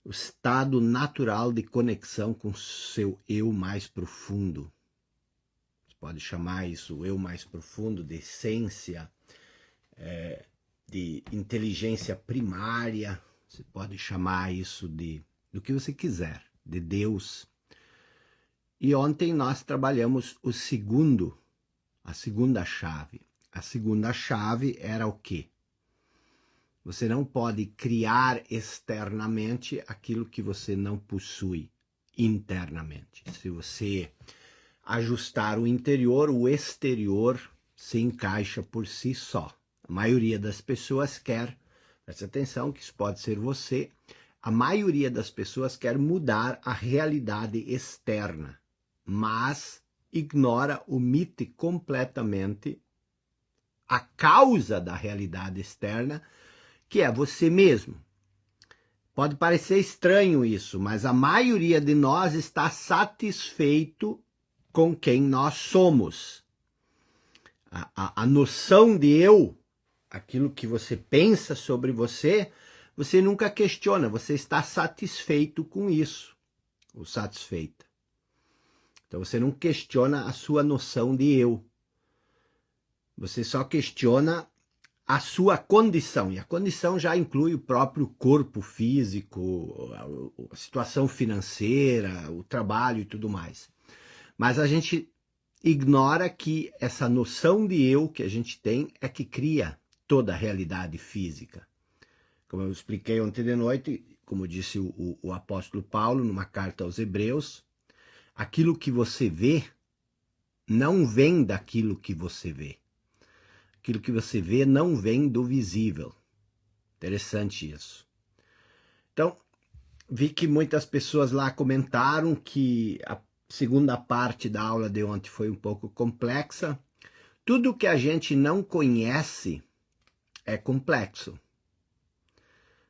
o estado natural de conexão com seu eu mais profundo. Você pode chamar isso o eu mais profundo, de essência, de inteligência primária. Você pode chamar isso do que você quiser, de Deus. E ontem nós trabalhamos a segunda chave. A segunda chave era o quê? Você não pode criar externamente aquilo que você não possui internamente. Se você ajustar o interior, o exterior se encaixa por si só. A maioria das pessoas quer, presta atenção que isso pode ser você, a maioria das pessoas quer mudar a realidade externa, mas ignora, omite completamente a causa da realidade externa, que é você mesmo. Pode parecer estranho isso, mas a maioria de nós está satisfeito com quem nós somos. A noção de eu, aquilo que você pensa sobre você, você nunca questiona, você está satisfeito com isso, ou satisfeita. Então você não questiona a sua noção de eu. Você só questiona a sua condição, e a condição já inclui o próprio corpo físico, a situação financeira, o trabalho e tudo mais. Mas a gente ignora que essa noção de eu que a gente tem é que cria toda a realidade física. Como eu expliquei ontem de noite, como disse o apóstolo Paulo numa carta aos Hebreus, aquilo que você vê não vem daquilo que você vê. Aquilo que você vê não vem do visível. Interessante isso. Então, vi que muitas pessoas lá comentaram que a segunda parte da aula de ontem foi um pouco complexa. Tudo que a gente não conhece é complexo.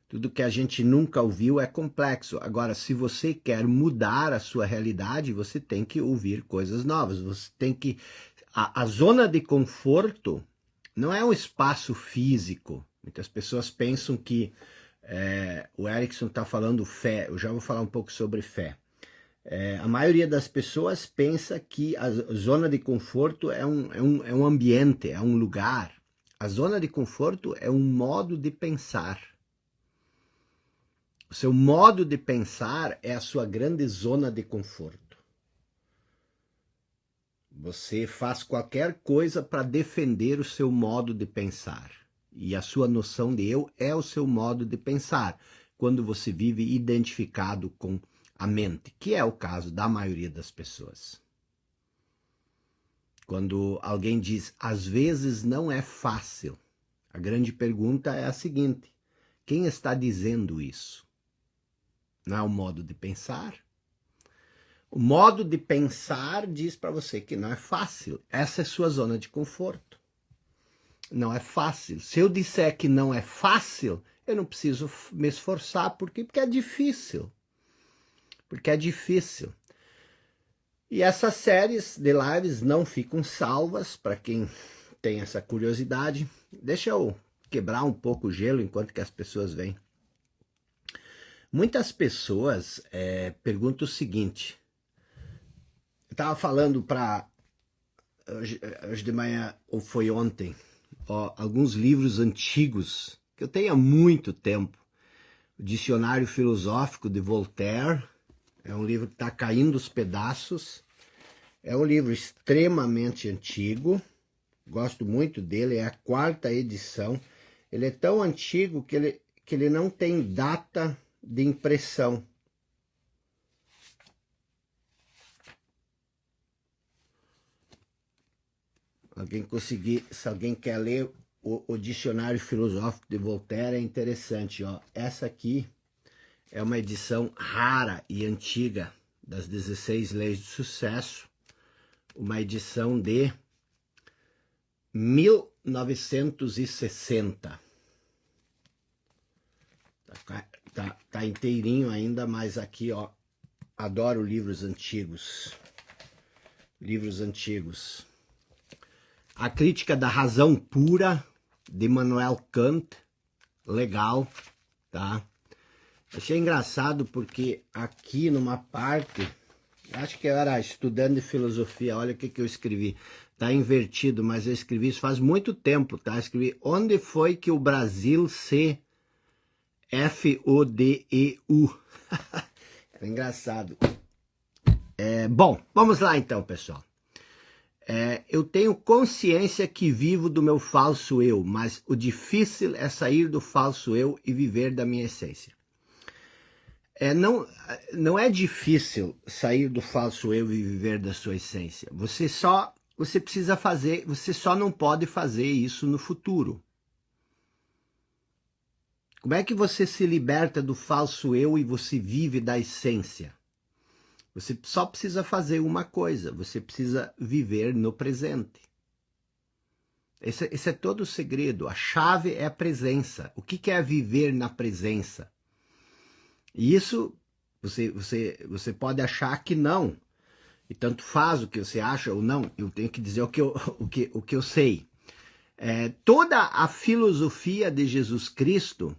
Tudo que a gente nunca ouviu é complexo. Agora, se você quer mudar a sua realidade, você tem que ouvir coisas novas. Você tem que... A zona de conforto não é um espaço físico. Muitas pessoas pensam que o Erickson está falando fé. Eu já vou falar um pouco sobre fé. A maioria das pessoas pensa que a zona de conforto é um ambiente, é um lugar. A zona de conforto é um modo de pensar. O seu modo de pensar é a sua grande zona de conforto. Você faz qualquer coisa para defender o seu modo de pensar. E a sua noção de eu é o seu modo de pensar, quando você vive identificado com a mente, que é o caso da maioria das pessoas. Quando alguém diz, às vezes não é fácil, a grande pergunta é a seguinte: quem está dizendo isso? Não é o modo de pensar? O modo de pensar diz para você que não é fácil. Essa é sua zona de conforto. Não é fácil. Se eu disser que não é fácil, eu não preciso me esforçar. Por quê? Porque é difícil. Porque é difícil. E essas séries de lives não ficam salvas para quem tem essa curiosidade. Deixa eu quebrar um pouco o gelo enquanto que as pessoas vêm. Muitas pessoas perguntam o seguinte. Eu estava falando para hoje de manhã, ou foi ontem, alguns livros antigos que eu tenho há muito tempo. O Dicionário Filosófico de Voltaire é um livro que está caindo aos pedaços. É um livro extremamente antigo, gosto muito dele, é a 4ª edição. Ele é tão antigo que ele não tem data de impressão. Se alguém quer ler o Dicionário Filosófico de Voltaire, é interessante. Essa aqui é uma edição rara e antiga das 16 Leis do Sucesso, uma edição de 1960. Tá inteirinho ainda, mas aqui, adoro livros antigos. Livros antigos. A Crítica da Razão Pura, de Immanuel Kant, legal, tá? Achei engraçado porque aqui numa parte, acho que eu era estudando de filosofia, olha o que eu escrevi. Tá invertido, mas eu escrevi isso faz muito tempo, tá? Escrevi, onde foi que o Brasil se F-O-D-E-U? É engraçado. Bom, vamos lá então, pessoal. Eu tenho consciência que vivo do meu falso eu, mas o difícil é sair do falso eu e viver da minha essência. Não é difícil sair do falso eu e viver da sua essência. Você precisa fazer, você só não pode fazer isso no futuro. Como é que você se liberta do falso eu e você vive da essência? Você só precisa fazer uma coisa, você precisa viver no presente. Esse é todo o segredo. A chave é a presença. O que é viver na presença? E isso, você pode achar que não. E tanto faz o que você acha ou não. Eu tenho que dizer o que eu sei. Toda a filosofia de Jesus Cristo,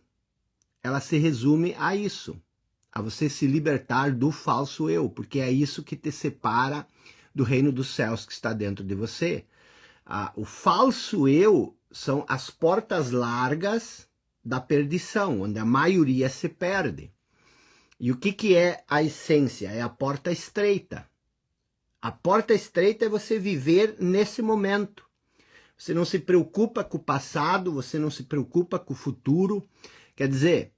ela se resume a isso. A você se libertar do falso eu. Porque é isso que te separa do reino dos céus que está dentro de você. O falso eu são as portas largas da perdição, onde a maioria se perde. E o que é a essência? É a porta estreita. A porta estreita é você viver nesse momento. Você não se preocupa com o passado, você não se preocupa com o futuro. Quer dizer,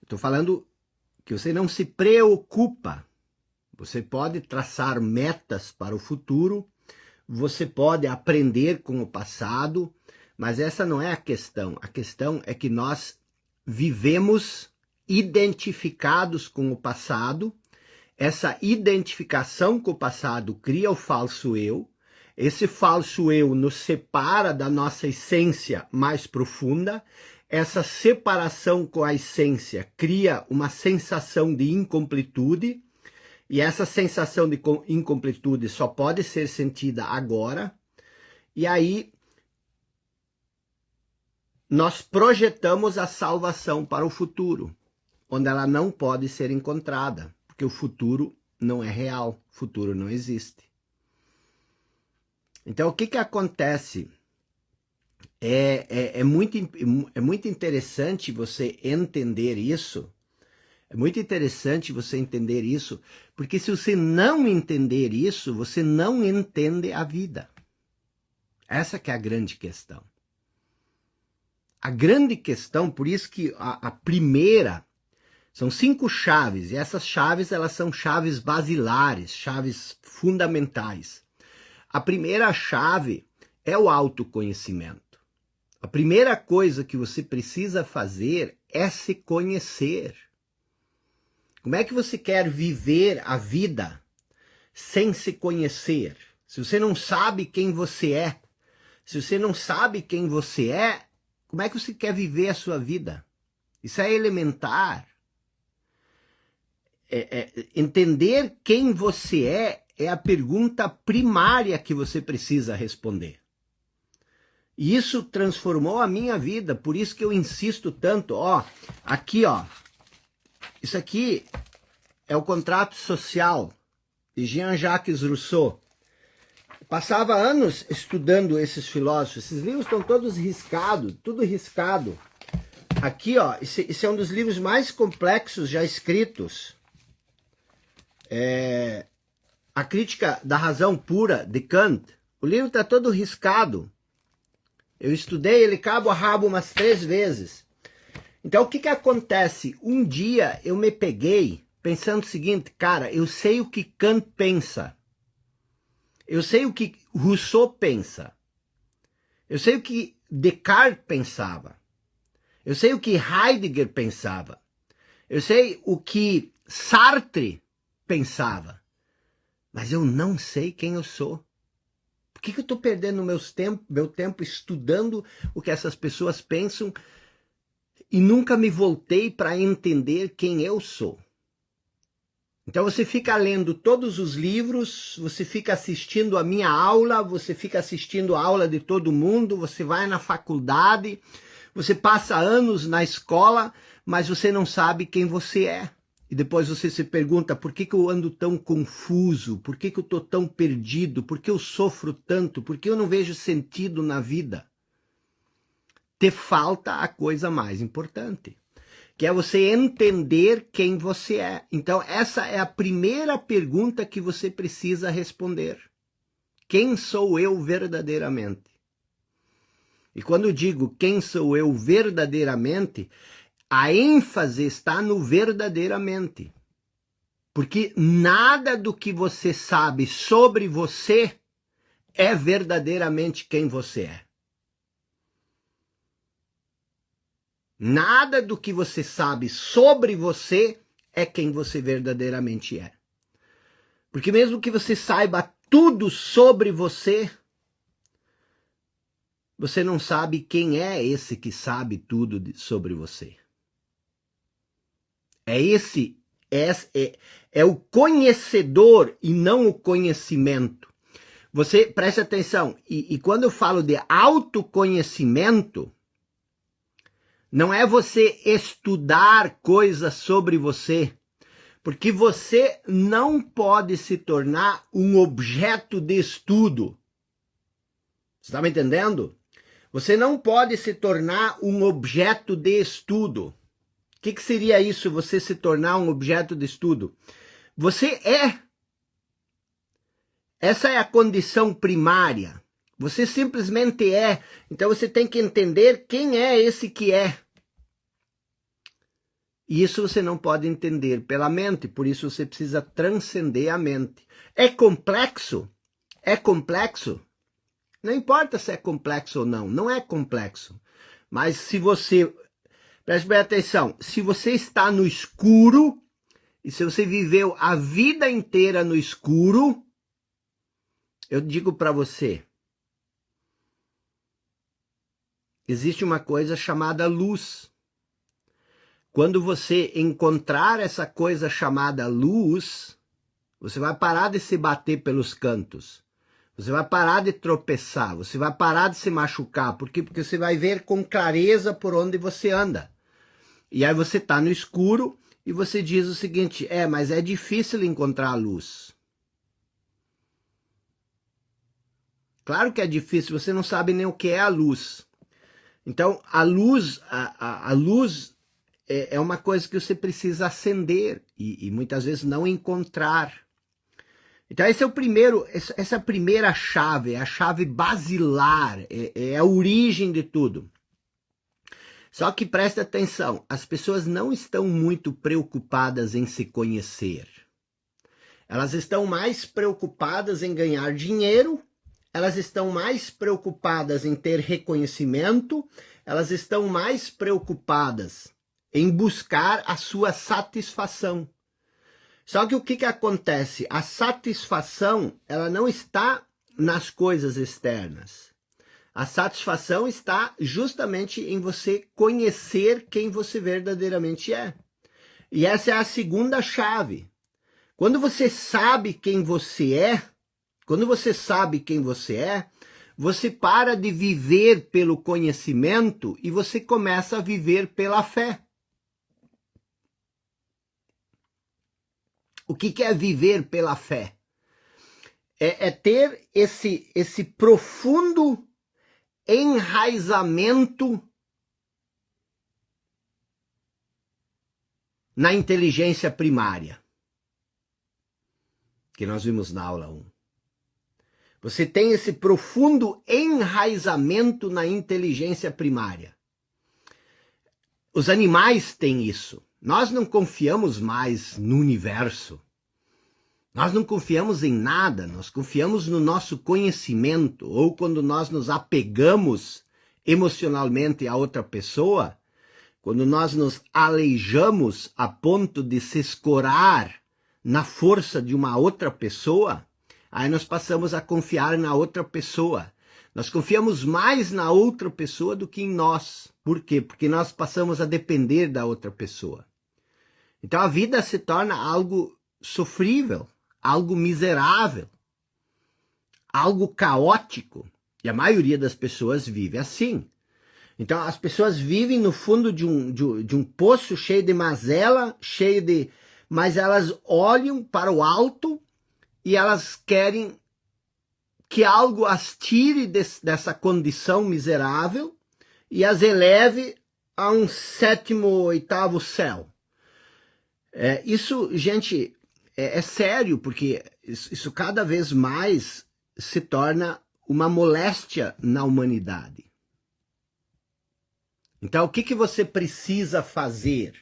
eu estou falando que você não se preocupa. Você pode traçar metas para o futuro, você pode aprender com o passado, mas essa não é a questão. A questão é que nós vivemos identificados com o passado. Essa identificação com o passado cria o falso eu. Esse falso eu nos separa da nossa essência mais profunda. Essa separação com a essência cria uma sensação de incompletude. E essa sensação de incompletude só pode ser sentida agora. E aí nós projetamos a salvação para o futuro, onde ela não pode ser encontrada, porque o futuro não é real, o futuro não existe. Então, o que é muito interessante você entender isso. É muito interessante você entender isso, porque se você não entender isso, você não entende a vida. Essa que é a grande questão. A grande questão, por isso que a primeira, são 5 chaves, e essas chaves elas são chaves basilares, chaves fundamentais. A primeira chave é o autoconhecimento. A primeira coisa que você precisa fazer é se conhecer. Como é que você quer viver a vida sem se conhecer? Se você não sabe quem você é, se você não sabe quem você é, como é que você quer viver a sua vida? Isso é elementar. Entender quem você é a pergunta primária que você precisa responder. E isso transformou a minha vida, por isso que eu insisto tanto. Aqui, isso aqui é o Contrato Social de Jean-Jacques Rousseau. Eu passava anos estudando esses filósofos. Esses livros estão todos riscados, tudo riscado. Aqui, esse é um dos livros mais complexos já escritos. A Crítica da Razão Pura, de Kant. O livro está todo riscado. Eu estudei ele cabo a rabo umas 3 vezes. Então, o que acontece? Um dia eu me peguei pensando o seguinte, cara, eu sei o que Kant pensa. Eu sei o que Rousseau pensa. Eu sei o que Descartes pensava. Eu sei o que Heidegger pensava. Eu sei o que Sartre pensava. Mas eu não sei quem eu sou. Por que eu estou perdendo meu tempo estudando o que essas pessoas pensam e nunca me voltei para entender quem eu sou? Então você fica lendo todos os livros, você fica assistindo a minha aula, você fica assistindo a aula de todo mundo, você vai na faculdade, você passa anos na escola, mas você não sabe quem você é. E depois você se pergunta, por que eu ando tão confuso? Por que eu estou tão perdido? Por que eu sofro tanto? Por que eu não vejo sentido na vida? Te falta a coisa mais importante, que é você entender quem você é. Então, essa é a primeira pergunta que você precisa responder. Quem sou eu verdadeiramente? E quando eu digo quem sou eu verdadeiramente, a ênfase está no verdadeiramente. Porque nada do que você sabe sobre você é verdadeiramente quem você é. Nada do que você sabe sobre você é quem você verdadeiramente é. Porque mesmo que você saiba tudo sobre você, você não sabe quem é esse que sabe tudo sobre você. É o conhecedor e não o conhecimento. Você preste atenção, e quando eu falo de autoconhecimento, não é você estudar coisas sobre você, porque você não pode se tornar um objeto de estudo. Você está me entendendo? Você não pode se tornar um objeto de estudo. O que seria isso, você se tornar um objeto de estudo? Você é. Essa é a condição primária. Você simplesmente é. Então você tem que entender quem é esse que é. E isso você não pode entender pela mente, por isso você precisa transcender a mente. É complexo? É complexo? Não importa se é complexo ou não, não é complexo. Mas se você... Preste bem atenção, se você está no escuro, e se você viveu a vida inteira no escuro, eu digo para você, existe uma coisa chamada luz. Quando você encontrar essa coisa chamada luz, você vai parar de se bater pelos cantos. Você vai parar de tropeçar, você vai parar de se machucar. Por quê? Porque você vai ver com clareza por onde você anda. E aí você está no escuro e você diz o seguinte, mas é difícil encontrar a luz. Claro que é difícil, você não sabe nem o que é a luz. Então, a luz é uma coisa que você precisa acender e muitas vezes não encontrar. Então, essa é a primeira chave, é a chave basilar, é a origem de tudo. Só que preste atenção, as pessoas não estão muito preocupadas em se conhecer. Elas estão mais preocupadas em ganhar dinheiro, elas estão mais preocupadas em ter reconhecimento, elas estão mais preocupadas em buscar a sua satisfação. Só que o que acontece? A satisfação, ela não está nas coisas externas. A satisfação está justamente em você conhecer quem você verdadeiramente é. E essa é a segunda chave. Quando você sabe quem você é, você para de viver pelo conhecimento e você começa a viver pela fé. O que é viver pela fé? É ter esse profundo enraizamento na inteligência primária, que nós vimos na aula 1. Você tem esse profundo enraizamento na inteligência primária. Os animais têm isso. Nós não confiamos mais no universo. Nós não confiamos em nada, nós confiamos no nosso conhecimento, ou quando nós nos apegamos emocionalmente a outra pessoa, quando nós nos aleijamos a ponto de se escorar na força de uma outra pessoa, aí nós passamos a confiar na outra pessoa. Nós confiamos mais na outra pessoa do que em nós. Por quê? Porque nós passamos a depender da outra pessoa. Então a vida se torna algo sofrível, algo miserável, algo caótico. E a maioria das pessoas vive assim. Então as pessoas vivem no fundo de um poço cheio de mazela, mas elas olham para o alto e elas querem que algo as tire dessa condição miserável e as eleve a um sétimo, oitavo céu. Isso, gente, é sério, porque isso cada vez mais se torna uma moléstia na humanidade. Então, o que você precisa fazer?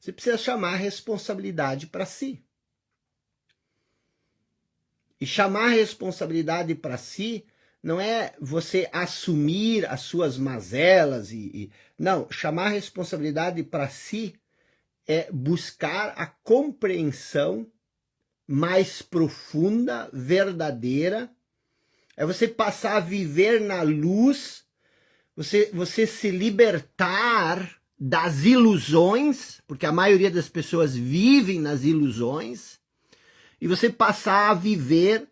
Você precisa chamar a responsabilidade para si. E chamar a responsabilidade para si não é você assumir as suas mazelas. Não, chamar a responsabilidade para si é buscar a compreensão mais profunda, verdadeira. É você passar a viver na luz, você se libertar das ilusões, porque a maioria das pessoas vivem nas ilusões, e você passar a viver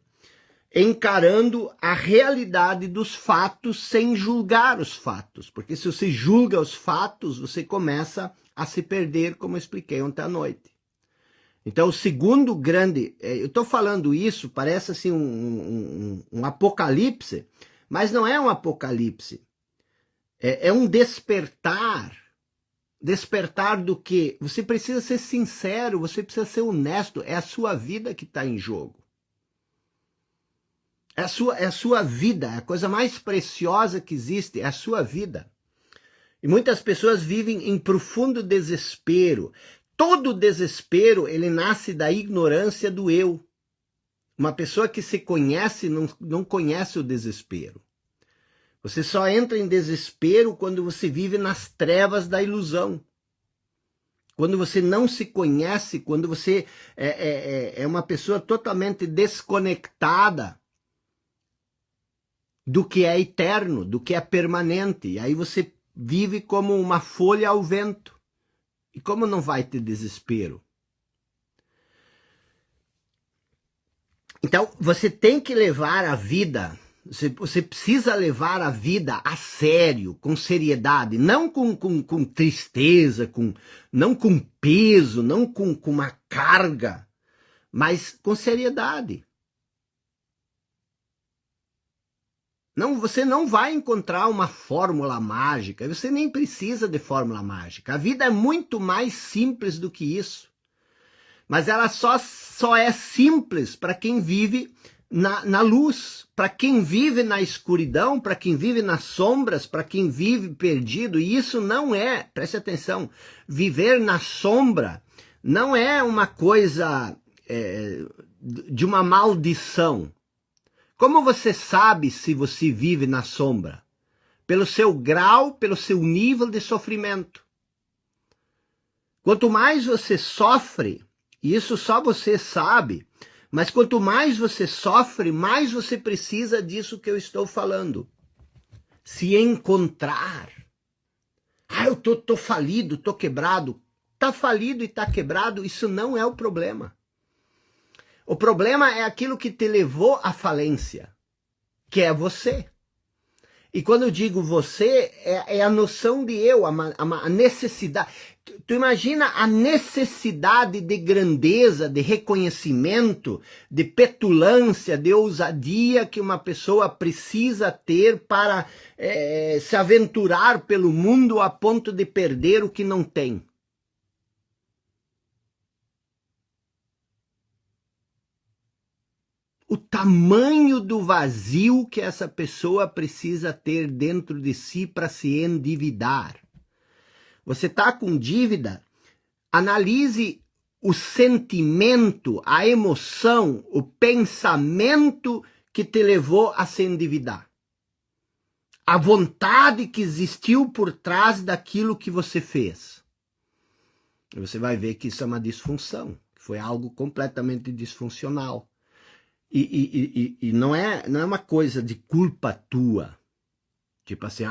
encarando a realidade dos fatos sem julgar os fatos. Porque se você julga os fatos, você começa a se perder, como eu expliquei ontem à noite. Então, o segundo grande... Eu estou falando isso, parece assim um apocalipse, mas não é um apocalipse. É um despertar. Despertar do que? Você precisa ser sincero, você precisa ser honesto. É a sua vida que está em jogo. É a sua vida, é a coisa mais preciosa que existe, é a sua vida. E muitas pessoas vivem em profundo desespero. Todo desespero, ele nasce da ignorância do eu. Uma pessoa que se conhece não conhece o desespero. Você só entra em desespero quando você vive nas trevas da ilusão. Quando você não se conhece, quando você é uma pessoa totalmente desconectada do que é eterno, do que é permanente. E aí você vive como uma folha ao vento. E como não vai ter desespero? Então, você tem que levar a vida, você precisa levar a vida a sério, com seriedade, não com tristeza, não com peso, não com uma carga, mas com seriedade. Não, você não vai encontrar uma fórmula mágica, você nem precisa de fórmula mágica. A vida é muito mais simples do que isso. Mas ela só é simples para quem vive na luz, para quem vive na escuridão, para quem vive nas sombras, para quem vive perdido. E isso não é, preste atenção, viver na sombra não é uma coisa de uma maldição. Como você sabe se você vive na sombra? Pelo seu grau, pelo seu nível de sofrimento. Quanto mais você sofre, e isso só você sabe, mas quanto mais você sofre, mais você precisa disso que eu estou falando. Se encontrar. Eu tô falido, tô quebrado. Tá falido e tá quebrado, isso não é o problema. O problema é aquilo que te levou à falência, que é você. E quando eu digo você, é a noção de eu, a necessidade. Tu imagina a necessidade de grandeza, de reconhecimento, de petulância, de ousadia que uma pessoa precisa ter para se aventurar pelo mundo a ponto de perder o que não tem. O tamanho do vazio que essa pessoa precisa ter dentro de si para se endividar. Você está com dívida? Analise o sentimento, a emoção, o pensamento que te levou a se endividar. A vontade que existiu por trás daquilo que você fez. E você vai ver que isso é uma disfunção, foi algo completamente disfuncional. E não é uma coisa de culpa tua. Tipo assim,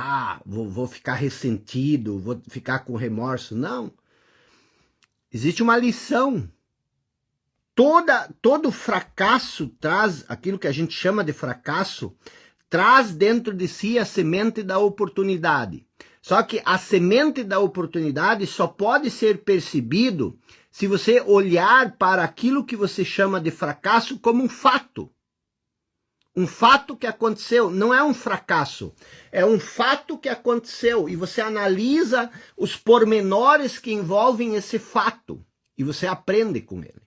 vou ficar ressentido, vou ficar com remorso. Não. Existe uma lição. Todo fracasso traz, aquilo que a gente chama de fracasso, traz dentro de si a semente da oportunidade. Só que a semente da oportunidade só pode ser percebido se você olhar para aquilo que você chama de fracasso como um fato. Um fato que aconteceu, não é um fracasso, é um fato que aconteceu. E você analisa os pormenores que envolvem esse fato e você aprende com ele.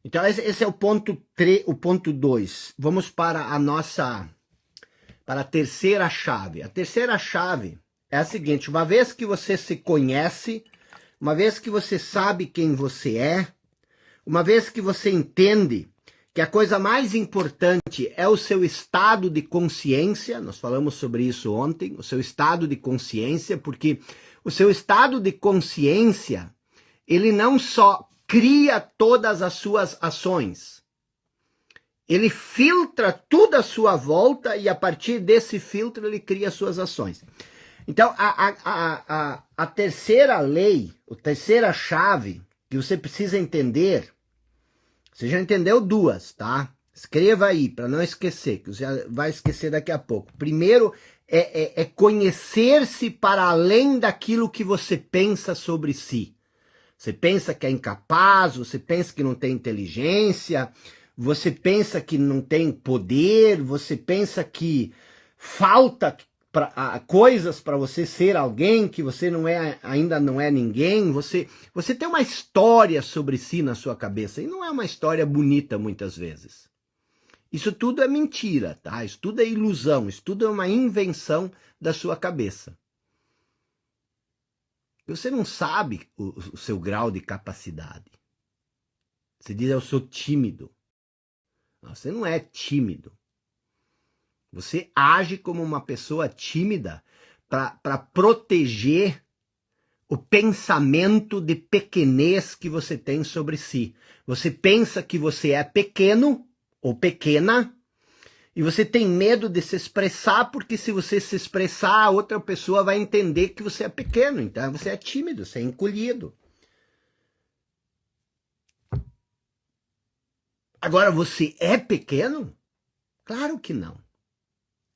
Então esse é o ponto 3, o ponto 2. Vamos para a terceira chave. A terceira chave é a seguinte: uma vez que você se conhece, uma vez que você sabe quem você é, uma vez que você entende que a coisa mais importante é o seu estado de consciência, nós falamos sobre isso ontem, o seu estado de consciência, porque o seu estado de consciência, ele não só cria todas as suas ações, ele filtra tudo à sua volta e a partir desse filtro ele cria as suas ações. Então, a terceira lei, a terceira chave que você precisa entender, você já entendeu duas, tá? Escreva aí, para não esquecer, que você vai esquecer daqui a pouco. Primeiro, é conhecer-se para além daquilo que você pensa sobre si. Você pensa que é incapaz, você pensa que não tem inteligência, você pensa que não tem poder, você pensa que falta coisas para você ser alguém, que você não é, ainda não é ninguém. Você tem uma história sobre si na sua cabeça, e não é uma história bonita muitas vezes. Isso tudo é mentira, tá? Isso tudo é ilusão, isso tudo é uma invenção da sua cabeça. Você não sabe o seu grau de capacidade. Você diz, eu sou tímido. Você não é tímido. Você age como uma pessoa tímida para proteger o pensamento de pequenez que você tem sobre si. Você pensa que você é pequeno ou pequena e você tem medo de se expressar, porque se você se expressar, a outra pessoa vai entender que você é pequeno. Então você é tímido, você é encolhido. Agora, você é pequeno? Claro que não.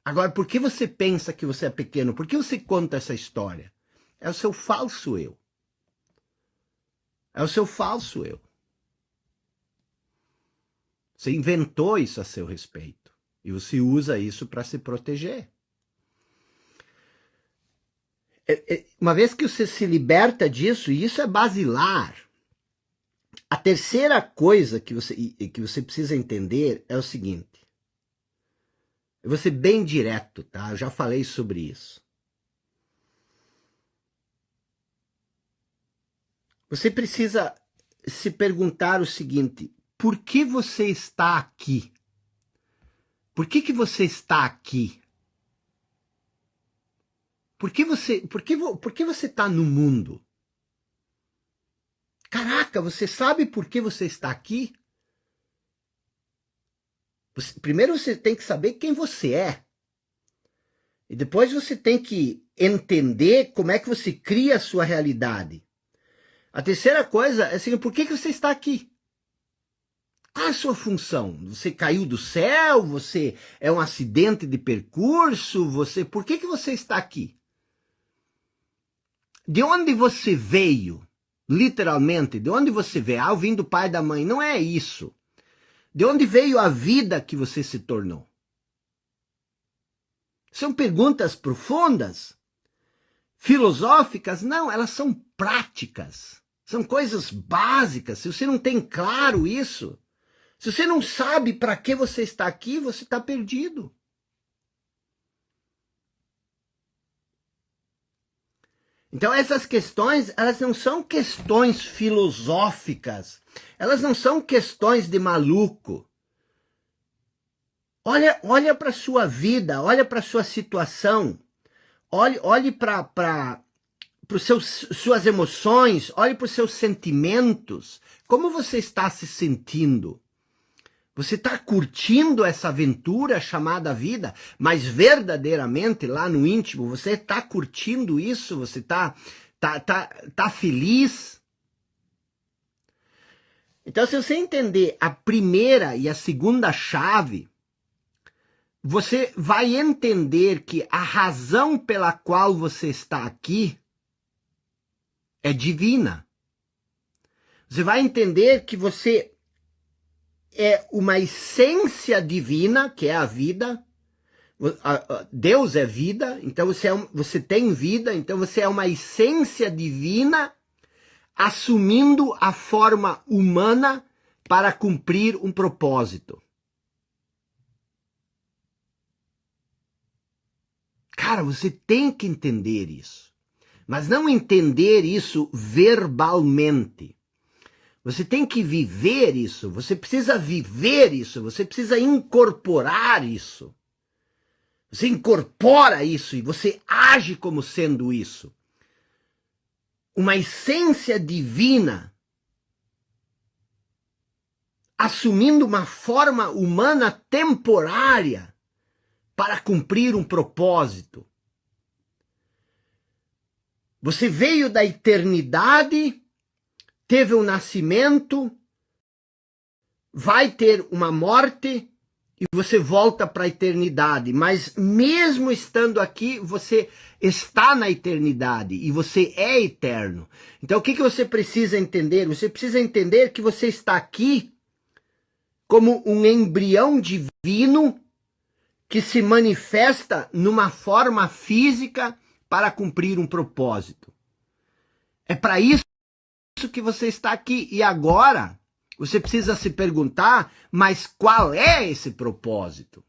Agora, por que você pensa que você é pequeno? Por que você conta essa história? É o seu falso eu. É o seu falso eu. Você inventou isso a seu respeito. E você usa isso para se proteger. Uma vez que você se liberta disso, e isso é basilar, a terceira coisa que você precisa entender é o seguinte. Eu vou ser bem direto, tá? Eu já falei sobre isso. Você precisa se perguntar o seguinte: por que você está aqui? Por que você está aqui? Por que você está no mundo? Caraca, você sabe por que você está aqui? Primeiro você tem que saber quem você é. E depois você tem que entender como é que você cria a sua realidade. A terceira coisa é assim, por que você está aqui? Qual é a sua função? Você caiu do céu? Você é um acidente de percurso? Por que você está aqui? De onde você veio? Literalmente, de onde você veio? Eu vim do pai e da mãe. Não é isso. De onde veio a vida que você se tornou? São perguntas profundas, filosóficas? Não, elas são práticas. São coisas básicas. Se você não tem claro isso, se você não sabe para que você está aqui, você está perdido. Então essas questões, elas não são questões filosóficas. Elas não são questões de maluco. Olha para a sua vida, olha para a sua situação. Olhe para suas emoções, olhe para os seus sentimentos. Como você está se sentindo? Você está curtindo essa aventura chamada vida, mas verdadeiramente lá no íntimo, você está curtindo isso? Você tá feliz? Então, se você entender a primeira e a segunda chave, você vai entender que a razão pela qual você está aqui é divina. Você vai entender que você é uma essência divina, que é a vida. Deus é vida, então você tem vida, então você é uma essência divina assumindo a forma humana para cumprir um propósito. Cara, você tem que entender isso. Mas não entender isso verbalmente. Você tem que viver isso, você precisa viver isso, você precisa incorporar isso. Você incorpora isso e você age como sendo isso. Uma essência divina assumindo uma forma humana temporária para cumprir um propósito. Você veio da eternidade, teve um nascimento, vai ter uma morte e você volta para a eternidade. Mas mesmo estando aqui, você está na eternidade e você é eterno. Então o que você precisa entender? Você precisa entender que você está aqui como um embrião divino que se manifesta numa forma física para cumprir um propósito. É para isso que você está aqui. E agora, você precisa se perguntar, mas qual é esse propósito?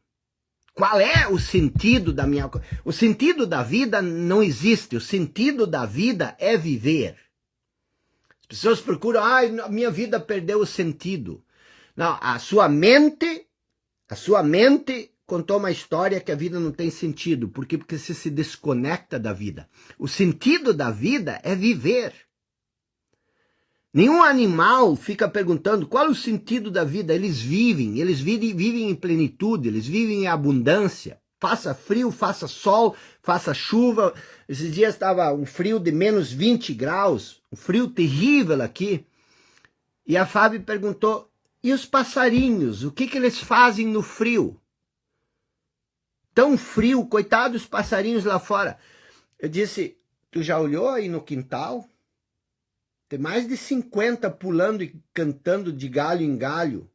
Qual é o sentido da minha... O sentido da vida não existe. O sentido da vida é viver. As pessoas procuram, a minha vida perdeu o sentido. Não, a sua mente contou uma história que a vida não tem sentido. Por quê? Porque você se desconecta da vida. O sentido da vida é viver. Nenhum animal fica perguntando qual é o sentido da vida. Eles vivem em plenitude, eles vivem em abundância. Faça frio, faça sol, faça chuva. Esses dias estava um frio de menos 20 graus, um frio terrível aqui. E a Fábio perguntou, e os passarinhos, o que eles fazem no frio? Tão frio, coitados dos passarinhos lá fora. Eu disse, tu já olhou aí no quintal? Tem mais de 50 pulando e cantando de galho em galho.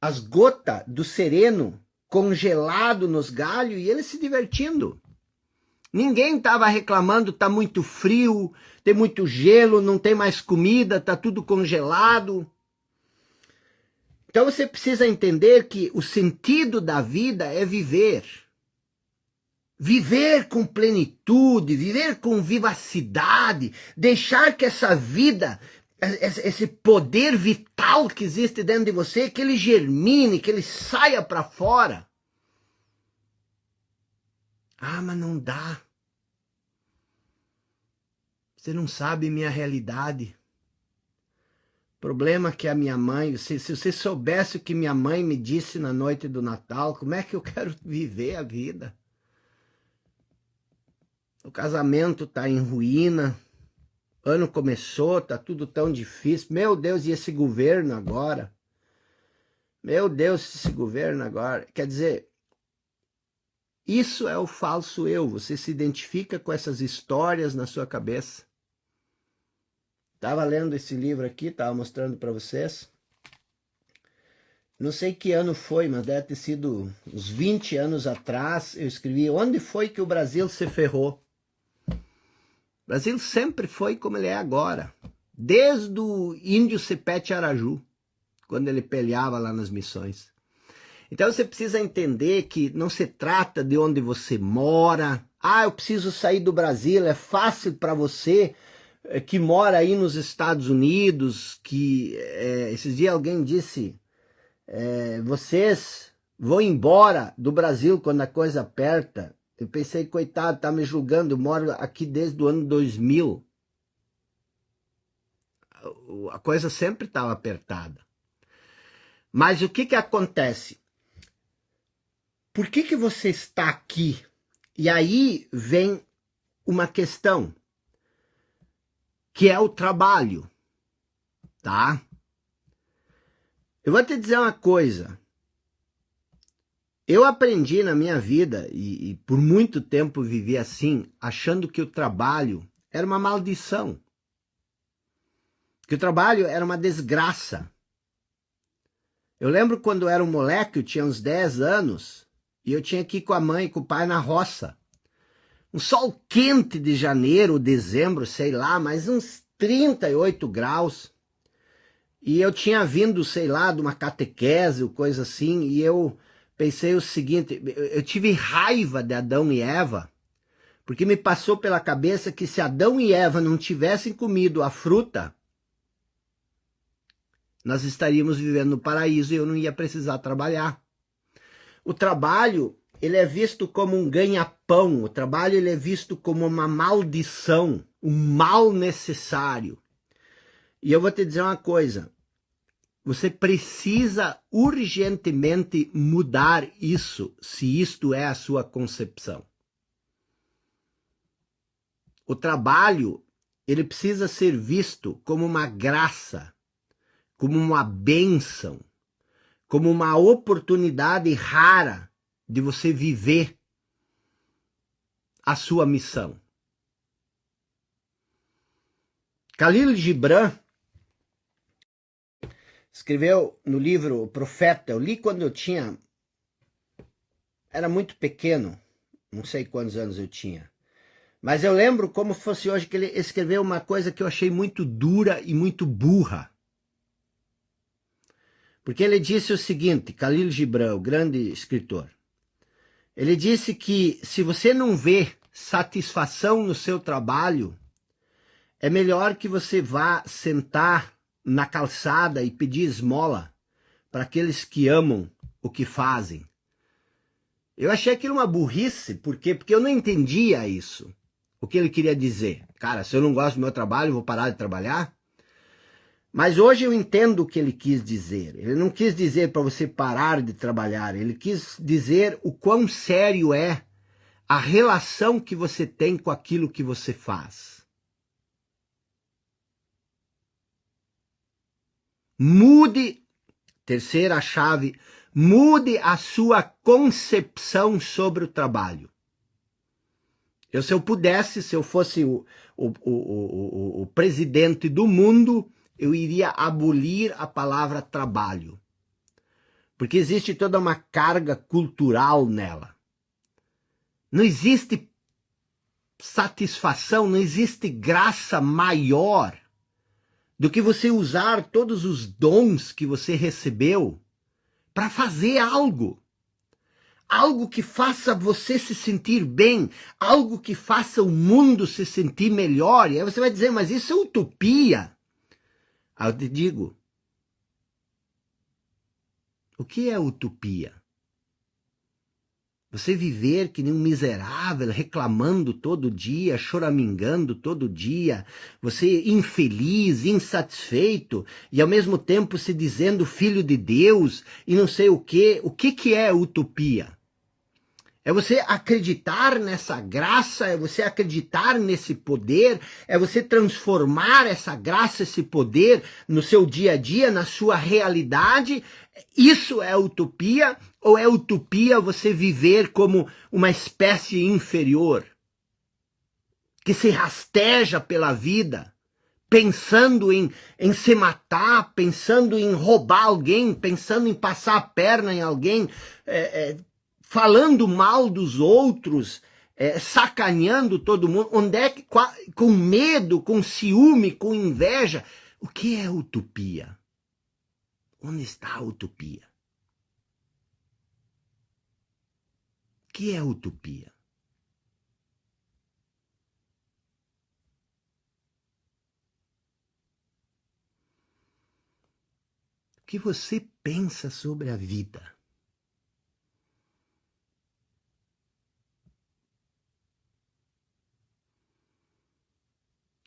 As gotas do sereno congelado nos galhos e eles se divertindo. Ninguém estava reclamando, tá muito frio, tem muito gelo, não tem mais comida, tá tudo congelado. Então você precisa entender que o sentido da vida é viver. Viver com plenitude, viver com vivacidade, deixar que essa vida, esse poder vital que existe dentro de você, que ele germine, que ele saia para fora. Ah, mas não dá. Você não sabe minha realidade. O problema é que a minha mãe, se você soubesse o que minha mãe me disse na noite do Natal, como é que eu quero viver a vida? O casamento está em ruína, ano começou, está tudo tão difícil. Meu Deus, e esse governo agora? Meu Deus, esse governo agora. Quer dizer, isso é o falso eu. Você se identifica com essas histórias na sua cabeça. Estava lendo esse livro aqui, estava mostrando para vocês. Não sei que ano foi, mas deve ter sido uns 20 anos atrás. Eu escrevi, onde foi que o Brasil se ferrou? O Brasil sempre foi como ele é agora. Desde o índio Sepete Araju, quando ele peleava lá nas missões. Então você precisa entender que não se trata de onde você mora. Ah, eu preciso sair do Brasil, é fácil para você que mora aí nos Estados Unidos, que esses dias alguém disse, vocês vão embora do Brasil quando a coisa aperta. Eu pensei, coitado, tá me julgando, eu moro aqui desde o ano 2000. A coisa sempre estava apertada. Mas o que acontece? Por que você está aqui? E aí vem uma questão, que é o trabalho, tá? Eu vou te dizer uma coisa. Eu aprendi na minha vida, e por muito tempo vivi assim, achando que o trabalho era uma maldição, que o trabalho era uma desgraça. Eu lembro quando eu era um moleque, eu tinha uns 10 anos, e eu tinha que ir com a mãe e com o pai na roça. Um sol quente de janeiro, dezembro, sei lá, mas uns 38 graus. E eu tinha vindo, sei lá, de uma catequese ou coisa assim, e eu pensei o seguinte, eu tive raiva de Adão e Eva, porque me passou pela cabeça que se Adão e Eva não tivessem comido a fruta, nós estaríamos vivendo no paraíso e eu não ia precisar trabalhar. O trabalho, ele é visto como um ganha-pão, o trabalho ele é visto como uma maldição, um mal necessário. E eu vou te dizer uma coisa, você precisa urgentemente mudar isso, se isto é a sua concepção. O trabalho, ele precisa ser visto como uma graça, como uma bênção, como uma oportunidade rara de você viver a sua missão. Khalil Gibran escreveu no livro O Profeta, eu li quando eu era muito pequeno, não sei quantos anos eu tinha, mas eu lembro como fosse hoje que ele escreveu uma coisa que eu achei muito dura e muito burra. Porque ele disse o seguinte, Khalil Gibran, o grande escritor, ele disse que se você não vê satisfação no seu trabalho, é melhor que você vá sentar na calçada e pedir esmola para aqueles que amam o que fazem. Eu achei aquilo uma burrice, por quê? Porque eu não entendia isso. O que ele queria dizer? Cara, se eu não gosto do meu trabalho, eu vou parar de trabalhar? Mas hoje eu entendo o que ele quis dizer. Ele não quis dizer para você parar de trabalhar, ele quis dizer o quão sério é a relação que você tem com aquilo que você faz. Mude, terceira chave, mude a sua concepção sobre o trabalho. Se eu pudesse, se eu fosse o presidente do mundo, eu iria abolir a palavra trabalho. Porque existe toda uma carga cultural nela. Não existe satisfação, não existe graça maior do que você usar todos os dons que você recebeu para fazer algo. Algo que faça você se sentir bem, algo que faça o mundo se sentir melhor. E aí você vai dizer, mas isso é utopia. Aí eu te digo, o que é utopia? Você viver que nem um miserável, reclamando todo dia, choramingando todo dia, você infeliz, insatisfeito, e ao mesmo tempo se dizendo filho de Deus, e não sei o quê. O que é utopia? É você acreditar nessa graça, é você acreditar nesse poder, é você transformar essa graça, esse poder no seu dia a dia, na sua realidade. Isso é utopia ou é utopia você viver como uma espécie inferior? Que se rasteja pela vida, pensando em se matar, pensando em roubar alguém, pensando em passar a perna em alguém, falando mal dos outros, sacaneando todo mundo, onde é que, com medo, com ciúme, com inveja. O que é utopia? Onde está a utopia? O que é utopia? O que você pensa sobre a vida?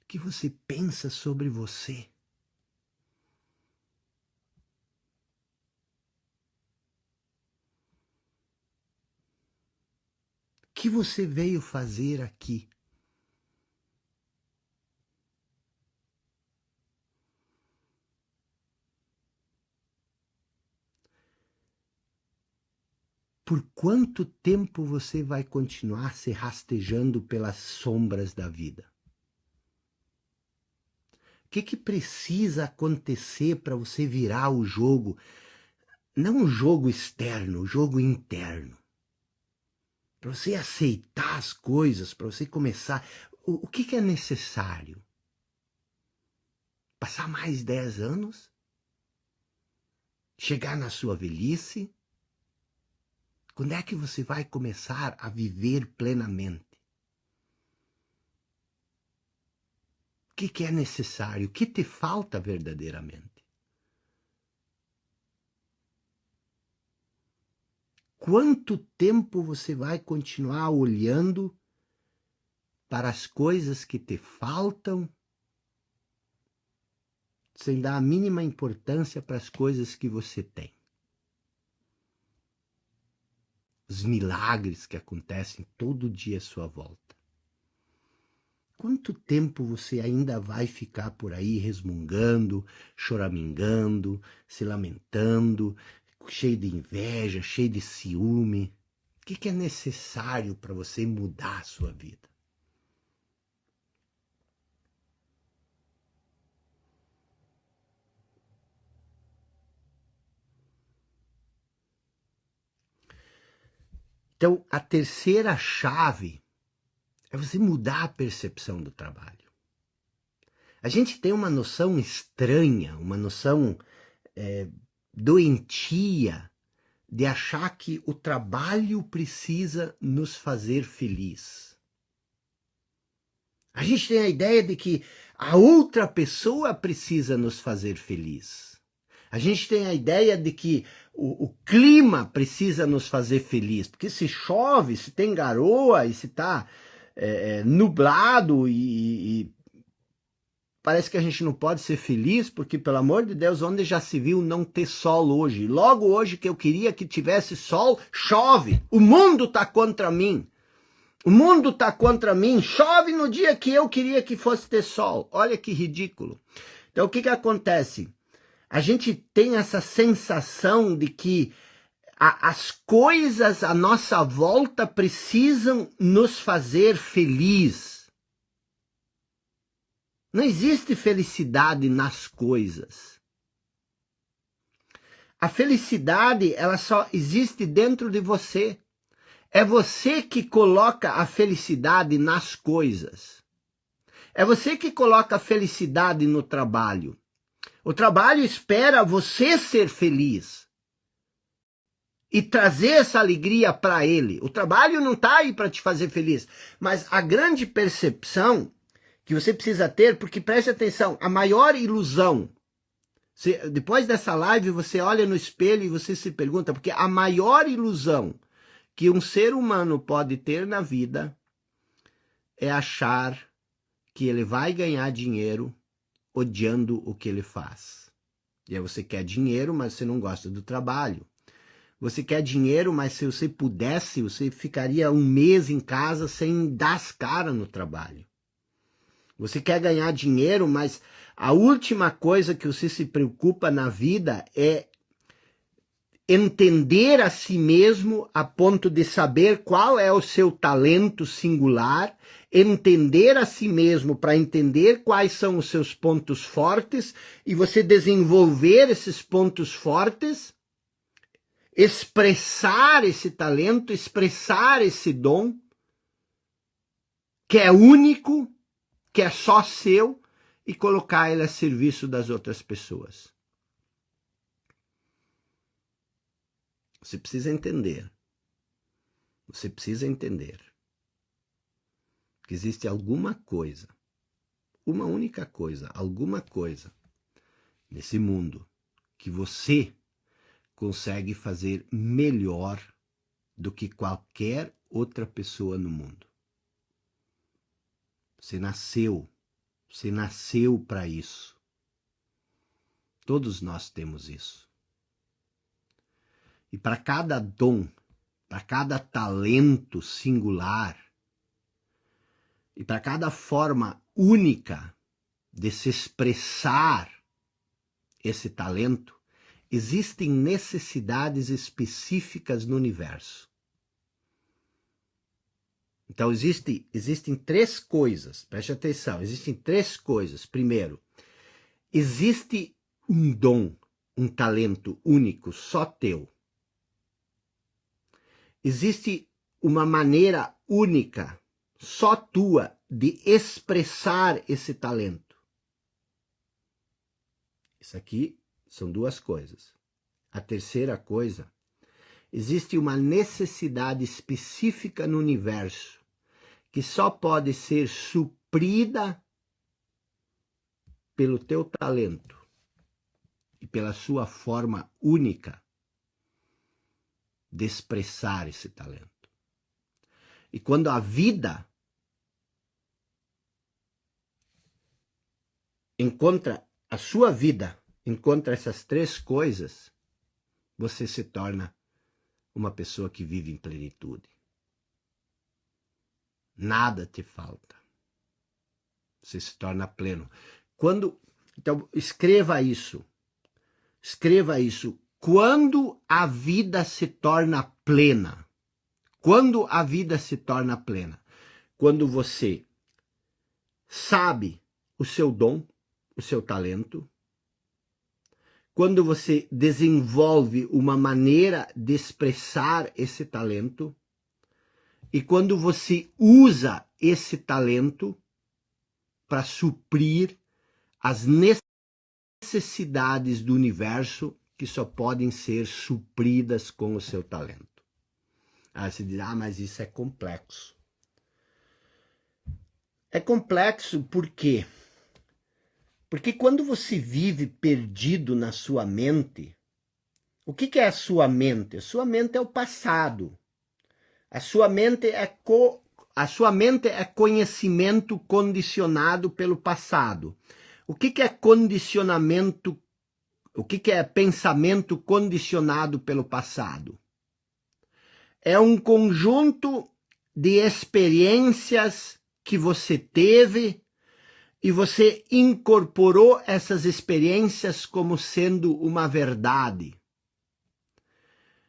O que você pensa sobre você? O que você veio fazer aqui? por quanto tempo você vai continuar se rastejando pelas sombras da vida? O que precisa acontecer para você virar o jogo? Não o jogo externo, o jogo interno. Para você aceitar as coisas, para você começar. O que é necessário? Passar mais 10 anos? Chegar na sua velhice? Quando é que você vai começar a viver plenamente? O que é necessário? O que te falta verdadeiramente? Quanto tempo você vai continuar olhando para as coisas que te faltam, sem dar a mínima importância para as coisas que você tem? Os milagres que acontecem todo dia à sua volta. Quanto tempo você ainda vai ficar por aí resmungando, choramingando, se lamentando, cheio de inveja, cheio de ciúme? O que é necessário para você mudar a sua vida? Então, a terceira chave é você mudar a percepção do trabalho. A gente tem uma noção estranha, uma noção doentia de achar que o trabalho precisa nos fazer feliz. A gente tem a ideia de que a outra pessoa precisa nos fazer feliz. A gente tem a ideia de que o clima precisa nos fazer feliz, porque se chove, se tem garoa e se está nublado e parece que a gente não pode ser feliz, porque, pelo amor de Deus, onde já se viu não ter sol hoje? Logo hoje que eu queria que tivesse sol, chove. O mundo está contra mim. O mundo está contra mim. Chove no dia que eu queria que fosse ter sol. Olha que ridículo. Então, o que acontece? A gente tem essa sensação de que as coisas à nossa volta precisam nos fazer feliz. Não existe felicidade nas coisas. A felicidade, ela só existe dentro de você. É você que coloca a felicidade nas coisas. É você que coloca a felicidade no trabalho. O trabalho espera você ser feliz e trazer essa alegria para ele. O trabalho não está aí para te fazer feliz, mas a grande percepção que você precisa ter, porque preste atenção, a maior ilusão, depois dessa live você olha no espelho e você se pergunta, porque a maior ilusão que um ser humano pode ter na vida é achar que ele vai ganhar dinheiro odiando o que ele faz. E aí você quer dinheiro, mas você não gosta do trabalho. Você quer dinheiro, mas se você pudesse, você ficaria um mês em casa sem dar as caras no trabalho. Você quer ganhar dinheiro, mas a última coisa que você se preocupa na vida é entender a si mesmo a ponto de saber qual é o seu talento singular, entender a si mesmo para entender quais são os seus pontos fortes e você desenvolver esses pontos fortes, expressar esse talento, expressar esse dom que é único, que é só seu, e colocar ele a serviço das outras pessoas. Você precisa entender. Você precisa entender que existe alguma coisa, uma única coisa, alguma coisa nesse mundo que você consegue fazer melhor do que qualquer outra pessoa no mundo. Você nasceu para isso. Todos nós temos isso. E para cada dom, para cada talento singular, e para cada forma única de se expressar esse talento, Existem necessidades específicas no universo. Então, existem três coisas, preste atenção, existem três coisas. Primeiro, existe um dom, um talento único, só teu. Existe uma maneira única, só tua, de expressar esse talento. Isso aqui são duas coisas. A terceira coisa, existe uma necessidade específica no universo que só pode ser suprida pelo teu talento e pela sua forma única de expressar esse talento. E quando a vida a sua vida encontra essas três coisas, você se torna uma pessoa que vive em plenitude. Nada te falta. Você se torna pleno. Então, escreva isso. Escreva isso. Quando a vida se torna plena. Quando a vida se torna plena. Quando você sabe o seu dom, o seu talento. Quando você desenvolve uma maneira de expressar esse talento. E quando você usa esse talento para suprir as necessidades do universo que só podem ser supridas com o seu talento. Aí você diz, mas isso é complexo. É complexo por quê? Porque quando você vive perdido na sua mente, o que é a sua mente? A sua mente é o passado. A sua mente é conhecimento condicionado pelo passado. O que é condicionamento? O que é pensamento condicionado pelo passado? É um conjunto de experiências que você teve e você incorporou essas experiências como sendo uma verdade.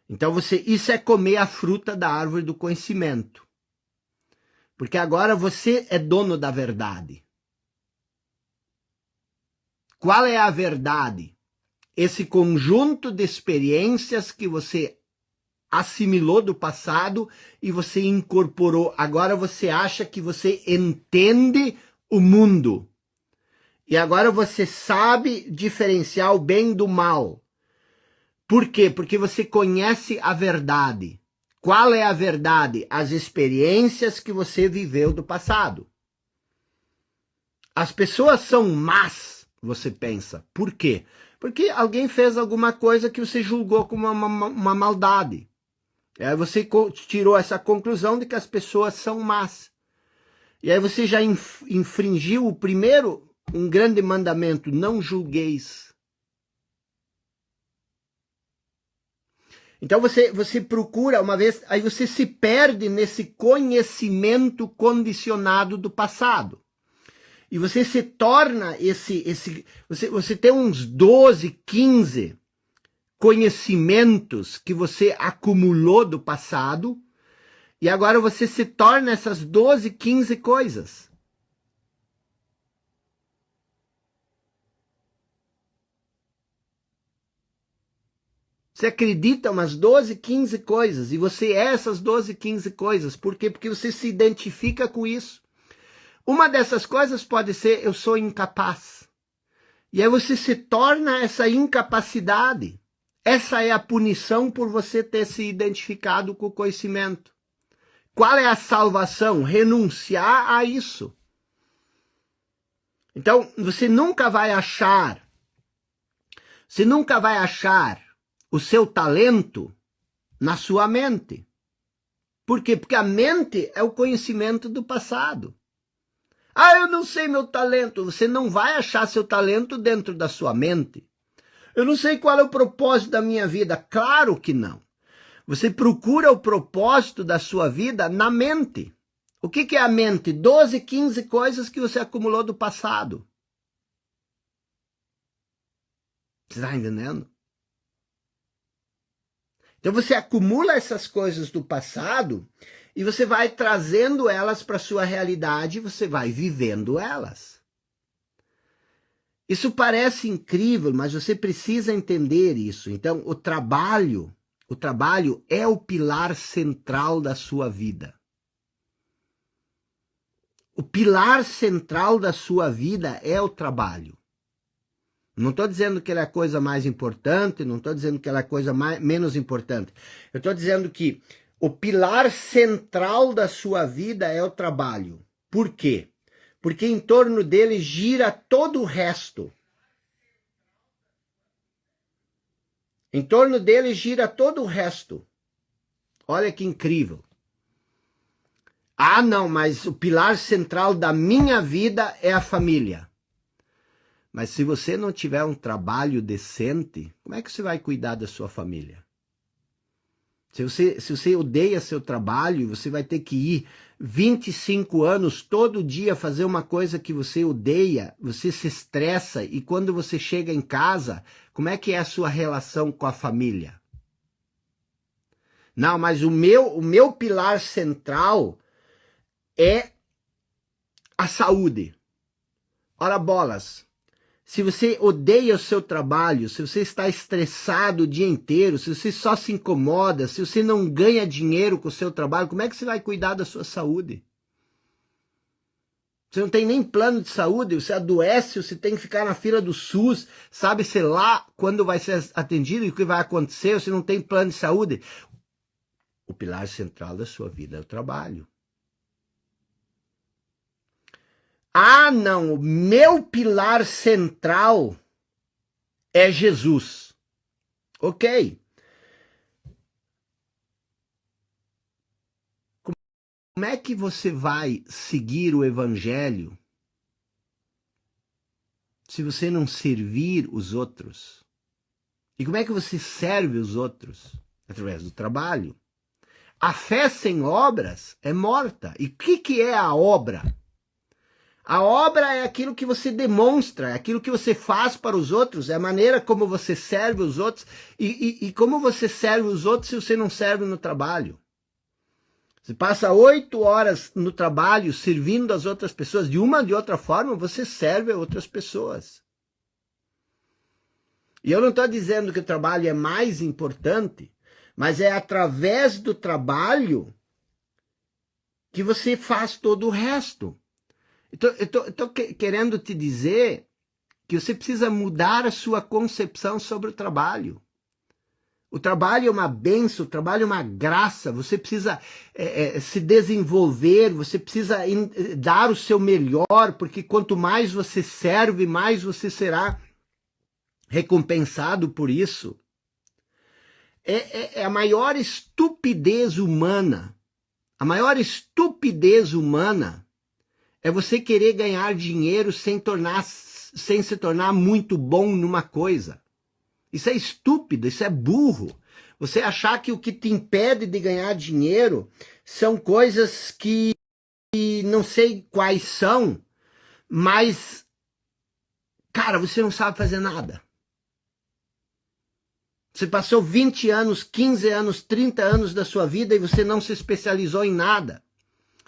Então isso é comer a fruta da árvore do conhecimento. Porque agora você é dono da verdade. Qual é a verdade? Esse conjunto de experiências que você assimilou do passado e você incorporou. Agora você acha que você entende o mundo. E agora você sabe diferenciar o bem do mal. Por quê? Porque você conhece a verdade. Qual é a verdade? As experiências que você viveu do passado. As pessoas são más, você pensa. Por quê? Porque alguém fez alguma coisa que você julgou como uma maldade. Aí você tirou essa conclusão de que as pessoas são más. E aí você já infringiu um grande mandamento, não julgueis. Então você procura uma vez, aí você se perde nesse conhecimento condicionado do passado. E você se torna você tem uns 12, 15 conhecimentos que você acumulou do passado, e agora você se torna essas 12, 15 coisas. Você acredita umas 12, 15 coisas, e você é essas 12, 15 coisas. Por quê? Porque você se identifica com isso. Uma dessas coisas pode ser, eu sou incapaz. E aí você se torna essa incapacidade. Essa é a punição por você ter se identificado com o conhecimento. Qual é a salvação? Renunciar a isso. Então, você nunca vai achar o seu talento na sua mente. Por quê? Porque a mente é o conhecimento do passado. Eu não sei meu talento. Você não vai achar seu talento dentro da sua mente. Eu não sei qual é o propósito da minha vida. Claro que não. Você procura o propósito da sua vida na mente. O que é a mente? 12, 15 coisas que você acumulou do passado. Você está entendendo? Então você acumula essas coisas do passado e você vai trazendo elas para a sua realidade, você vai vivendo elas. Isso parece incrível, mas você precisa entender isso. Então, o trabalho é o pilar central da sua vida. O pilar central da sua vida é o trabalho. Não estou dizendo que ele é a coisa mais importante, não estou dizendo que ela é a coisa menos importante. Eu estou dizendo que o pilar central da sua vida é o trabalho. Por quê? Porque em torno dele gira todo o resto. Em torno dele gira todo o resto. Olha que incrível. Ah, não, mas o pilar central da minha vida é a família. Mas se você não tiver um trabalho decente, como é que você vai cuidar da sua família? Se você odeia seu trabalho, você vai ter que ir 25 anos todo dia fazer uma coisa que você odeia, você se estressa e quando você chega em casa, como é que é a sua relação com a família? Não, mas o meu pilar central é a saúde. Ora bolas, se você odeia o seu trabalho, se você está estressado o dia inteiro, se você só se incomoda, se você não ganha dinheiro com o seu trabalho, como é que você vai cuidar da sua saúde? Você não tem nem plano de saúde, você adoece, você tem que ficar na fila do SUS, sabe, sei lá, quando vai ser atendido e o que vai acontecer, você não tem plano de saúde. O pilar central da sua vida é o trabalho. Ah, não, o meu pilar central é Jesus. Ok. Como é que você vai seguir o evangelho se você não servir os outros? E como é que você serve os outros? Através do trabalho. A fé sem obras é morta. E o que é a obra? A obra é aquilo que você demonstra, é aquilo que você faz para os outros, é a maneira como você serve os outros. E como você serve os outros se você não serve no trabalho? Você passa 8 horas no trabalho servindo as outras pessoas. De uma ou de outra forma, você serve a outras pessoas. E eu não estou dizendo que o trabalho é mais importante, mas é através do trabalho que você faz todo o resto. Eu estou querendo te dizer que você precisa mudar a sua concepção sobre o trabalho. O trabalho é uma bênção, o trabalho é uma graça, você precisa se desenvolver, você precisa dar o seu melhor, porque quanto mais você serve, mais você será recompensado por isso. É a maior estupidez humana, a maior estupidez humana é você querer ganhar dinheiro sem se tornar muito bom numa coisa. Isso é estúpido, isso é burro. Você achar que o que te impede de ganhar dinheiro são coisas que não sei quais são, mas, cara, você não sabe fazer nada. Você passou 20 anos, 15 anos, 30 anos da sua vida e você não se especializou em nada.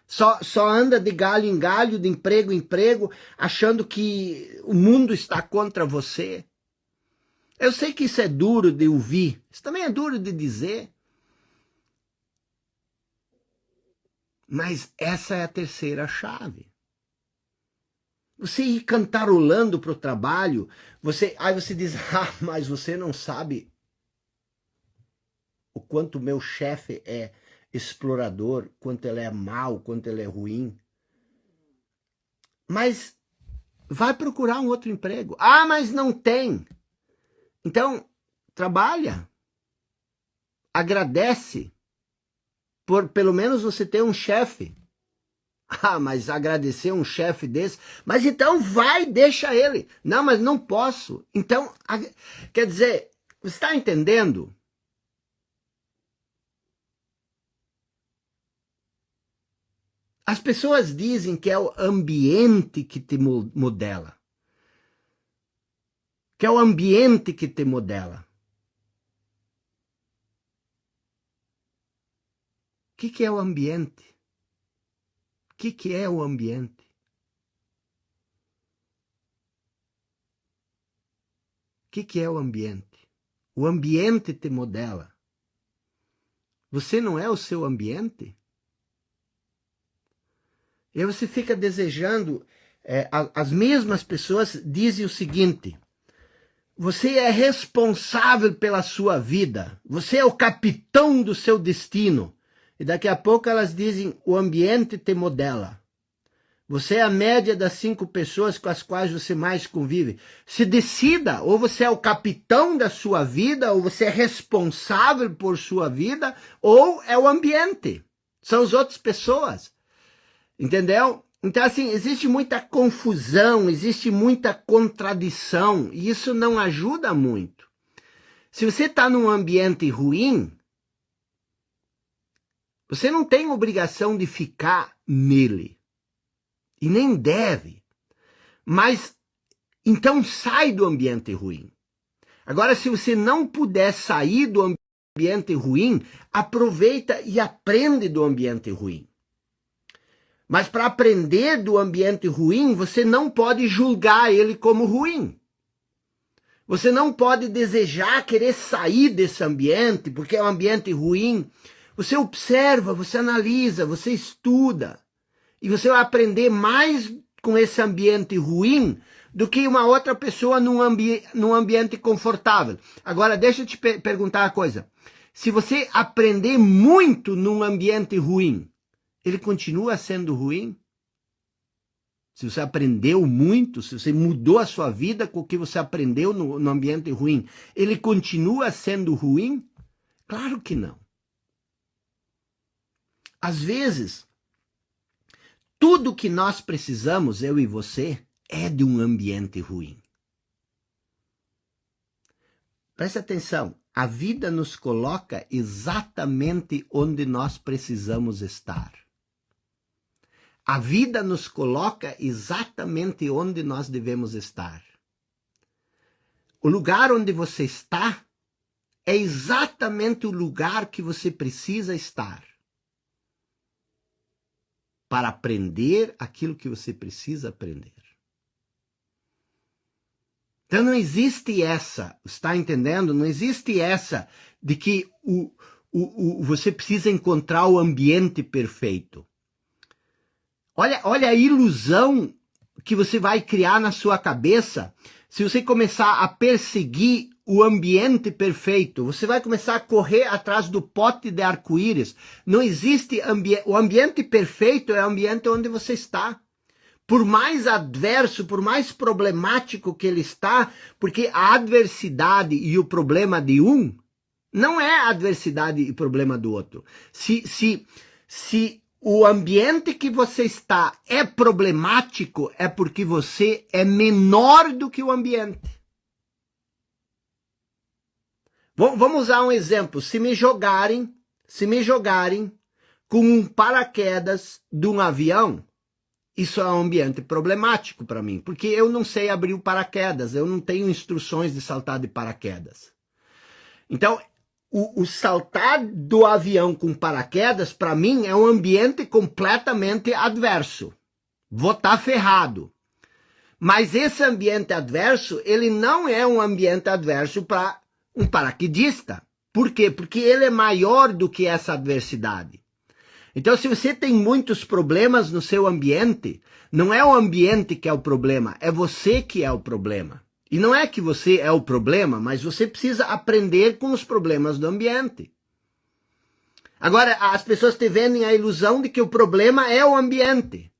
Só anda de galho em galho, de emprego em emprego, achando que o mundo está contra você. Eu sei que isso é duro de ouvir, isso também é duro de dizer. Mas essa é a terceira chave. Você ir cantarolando para o trabalho, aí você diz, mas você não sabe o quanto meu chefe é explorador, quanto ele é mau, quanto ele é ruim. Mas vai procurar um outro emprego. Ah, mas não tem. Então, trabalha. Agradece. Por pelo menos você ter um chefe. Ah, mas agradecer um chefe desse. Mas então vai, deixa ele. Não, mas não posso. Então, quer dizer, você está entendendo? As pessoas dizem que é o ambiente que te modela. Que é o ambiente que te modela. que é o ambiente? O que é o ambiente? O que é o ambiente? O ambiente te modela. Você não é o seu ambiente? E aí você fica desejando. As mesmas pessoas dizem o seguinte: você é responsável pela sua vida. Você é o capitão do seu destino. E daqui a pouco elas dizem: o ambiente te modela. Você é a média das 5 pessoas com as quais você mais convive. Se decida, ou você é o capitão da sua vida, ou você é responsável por sua vida, ou é o ambiente. São as outras pessoas. Entendeu? Então, assim, existe muita confusão, existe muita contradição, e isso não ajuda muito. Se você está num ambiente ruim, você não tem obrigação de ficar nele. E nem deve. Mas, então sai do ambiente ruim. Agora, se você não puder sair do ambiente ruim, aproveita e aprende do ambiente ruim. Mas para aprender do ambiente ruim, você não pode julgar ele como ruim. Você não pode desejar, querer sair desse ambiente, porque é um ambiente ruim. Você observa, você analisa, você estuda. E você vai aprender mais com esse ambiente ruim do que uma outra pessoa num ambiente confortável. Agora, deixa eu te perguntar uma coisa. Se você aprender muito num ambiente ruim, ele continua sendo ruim? Se você aprendeu muito, se você mudou a sua vida com o que você aprendeu no ambiente ruim, ele continua sendo ruim? Claro que não. Às vezes, tudo que nós precisamos, eu e você, é de um ambiente ruim. Preste atenção, a vida nos coloca exatamente onde nós precisamos estar. A vida nos coloca exatamente onde nós devemos estar. O lugar onde você está é exatamente o lugar que você precisa estar para aprender aquilo que você precisa aprender. Então não existe essa, está entendendo? Não existe essa de que você precisa encontrar o ambiente perfeito. Olha a ilusão que você vai criar na sua cabeça se você começar a perseguir o ambiente perfeito. Você vai começar a correr atrás do pote de arco-íris. Não existe o ambiente perfeito, é o ambiente onde você está. Por mais adverso, por mais problemático que ele está, porque a adversidade e o problema de um não é a adversidade e o problema do outro. Se o ambiente que você está é problemático, é porque você é menor do que o ambiente. Vamos usar um exemplo. Se me jogarem com um paraquedas de um avião, isso é um ambiente problemático para mim, porque eu não sei abrir o paraquedas, eu não tenho instruções de saltar de paraquedas. Então, o saltar do avião com paraquedas, para mim, é um ambiente completamente adverso. Vou estar ferrado. Mas esse ambiente adverso, ele não é um ambiente adverso para um paraquedista. Por quê? Porque ele é maior do que essa adversidade. Então, se você tem muitos problemas no seu ambiente, não é o ambiente que é o problema, é você que é o problema. E não é que você é o problema, mas você precisa aprender com os problemas do ambiente. Agora, as pessoas te vendem a ilusão de que o problema é o ambiente.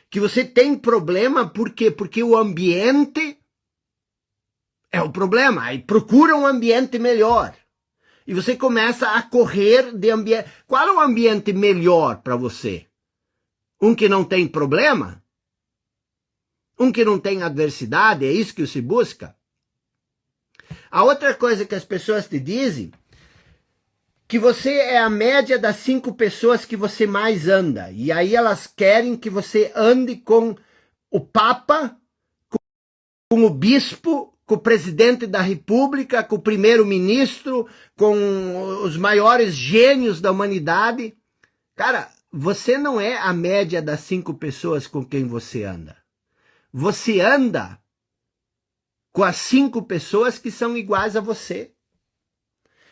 Que você tem problema, por quê? Porque o ambiente é o problema. Aí procura um ambiente melhor. E você começa a correr de ambiente. Qual é o ambiente melhor para você? Um que não tem problema? Um que não tem adversidade? É isso que se busca? A outra coisa que as pessoas te dizem, que você é a média das 5 pessoas que você mais anda. E aí elas querem que você ande com o Papa, com o Bispo, com o presidente da República, com o primeiro-ministro, com os maiores gênios da humanidade. Cara, você não é a média das 5 pessoas com quem você anda. Você anda com as 5 pessoas que são iguais a você.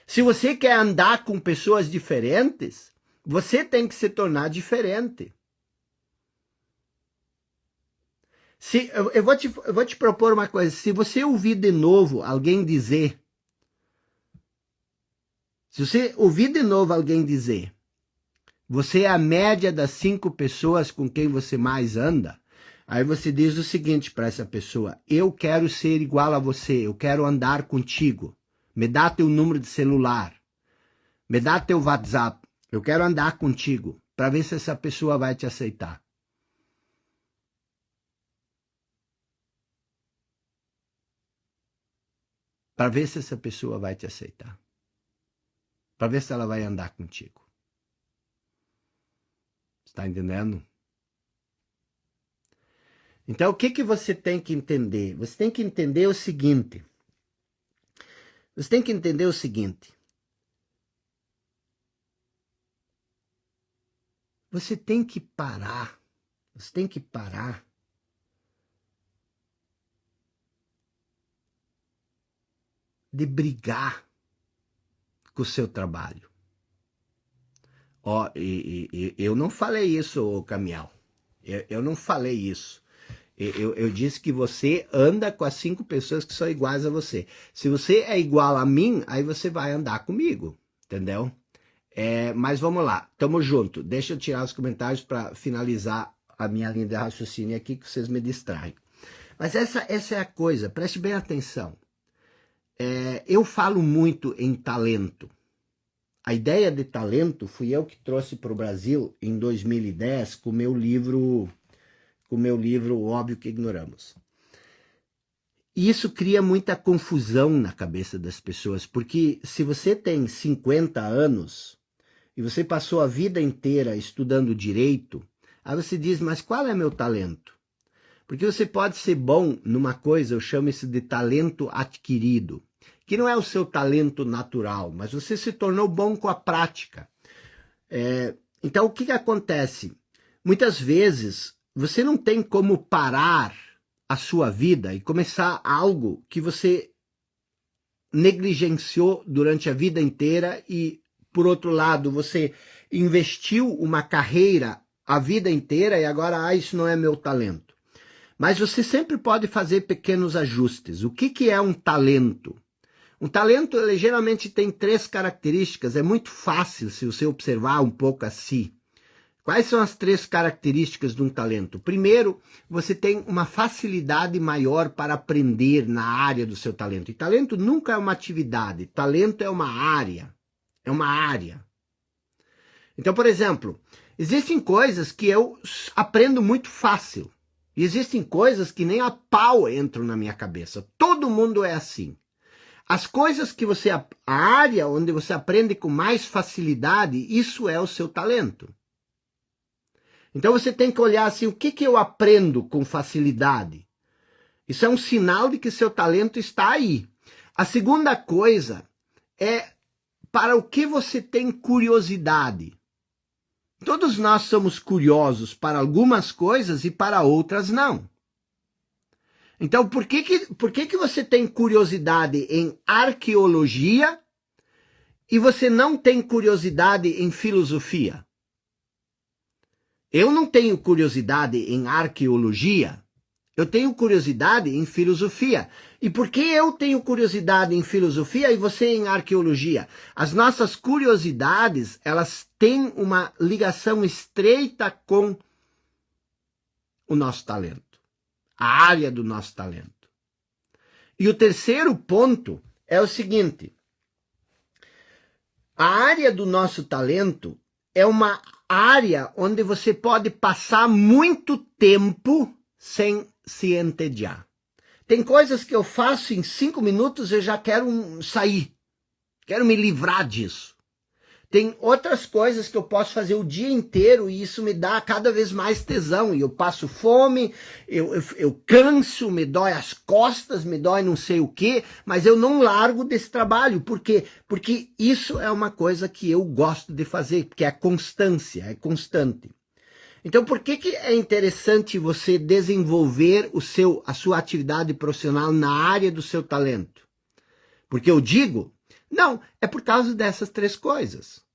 Se você quer andar com pessoas diferentes, você tem que se tornar diferente. Eu vou te propor uma coisa. Se você ouvir de novo alguém dizer, você é a média das 5 pessoas com quem você mais anda, aí você diz o seguinte para essa pessoa: eu quero ser igual a você, eu quero andar contigo. Me dá teu número de celular, me dá teu WhatsApp, eu quero andar contigo, para ver se essa pessoa vai te aceitar. Para ver se essa pessoa vai te aceitar. Para ver se ela vai andar contigo. Está entendendo? Então, o que você tem que entender? Você tem que entender o seguinte. Você tem que parar. De brigar com o seu trabalho. Ó, eu não falei isso, Camial. Eu não falei isso. Eu disse que você anda com as 5 pessoas que são iguais a você. Se você é igual a mim, aí você vai andar comigo, entendeu? Mas vamos lá, tamo junto. Deixa eu tirar os comentários para finalizar a minha linha de raciocínio aqui, que vocês me distraem. Mas essa é a coisa, preste bem atenção. Eu falo muito em talento. A ideia de talento fui eu que trouxe para o Brasil em 2010 com o meu livro Óbvio que Ignoramos. E isso cria muita confusão na cabeça das pessoas, porque se você tem 50 anos e você passou a vida inteira estudando direito, aí você diz, mas qual é meu talento? Porque você pode ser bom numa coisa, eu chamo isso de talento adquirido, que não é o seu talento natural, mas você se tornou bom com a prática. Então, o que acontece? Muitas vezes, você não tem como parar a sua vida e começar algo que você negligenciou durante a vida inteira e, por outro lado, você investiu uma carreira a vida inteira e agora, isso não é meu talento. Mas você sempre pode fazer pequenos ajustes. O que é um talento? Um talento, ele geralmente tem 3 características. É muito fácil se você observar um pouco assim. Quais são as 3 características de um talento? Primeiro, você tem uma facilidade maior para aprender na área do seu talento. E talento nunca é uma atividade. Talento é uma área. É uma área. Então, por exemplo, existem coisas que eu aprendo muito fácil. E existem coisas que nem a pau entram na minha cabeça. Todo mundo é assim. As coisas que a área onde você aprende com mais facilidade, isso é o seu talento. Então você tem que olhar assim, o que eu aprendo com facilidade? Isso é um sinal de que seu talento está aí. A segunda coisa é para o que você tem curiosidade. Todos nós somos curiosos para algumas coisas e para outras não. Então, por que você tem curiosidade em arqueologia e você não tem curiosidade em filosofia? Eu não tenho curiosidade em arqueologia, eu tenho curiosidade em filosofia. E por que eu tenho curiosidade em filosofia e você em arqueologia? As nossas curiosidades, elas têm uma ligação estreita com o nosso talento. A área do nosso talento. E o terceiro ponto é o seguinte: a área do nosso talento é uma área onde você pode passar muito tempo sem se entediar. Tem coisas que eu faço em 5 minutos e eu já quero sair. Quero me livrar disso. Tem outras coisas que eu posso fazer o dia inteiro e isso me dá cada vez mais tesão. E eu passo fome, eu canso, me dói as costas, me dói não sei o quê, mas eu não largo desse trabalho. Por quê? Porque isso é uma coisa que eu gosto de fazer, que é a constância, é constante. Então, por que é interessante você desenvolver a sua atividade profissional na área do seu talento? Porque eu digo, não, é por causa dessas três coisas.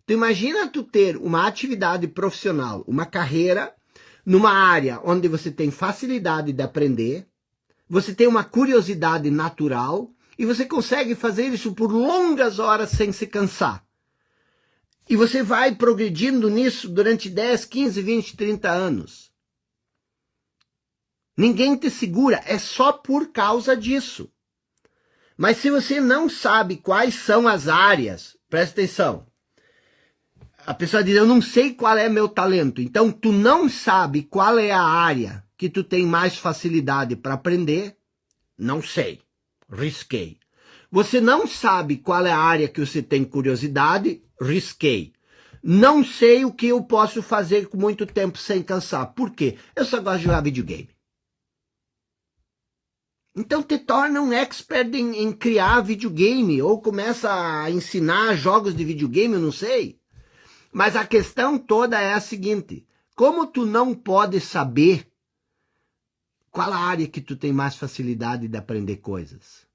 Tu imagina tu ter uma atividade profissional, uma carreira, numa área onde você tem facilidade de aprender, você tem uma curiosidade natural e você consegue fazer isso por longas horas sem se cansar. E você vai progredindo nisso durante 10, 15, 20, 30 anos. Ninguém te segura, é só por causa disso. Mas se você não sabe quais são as áreas, presta atenção. A pessoa diz, eu não sei qual é meu talento. Então, tu não sabe qual é a área que tu tem mais facilidade para aprender? Não sei. Risquei. Você não sabe qual é a área que você tem curiosidade? Risquei. Não sei o que eu posso fazer com muito tempo sem cansar. Por quê? Eu só gosto de jogar videogame. Então te torna um expert em criar videogame, ou começa a ensinar jogos de videogame, eu não sei. Mas a questão toda é a seguinte, como tu não pode saber qual a área que tu tem mais facilidade de aprender coisas?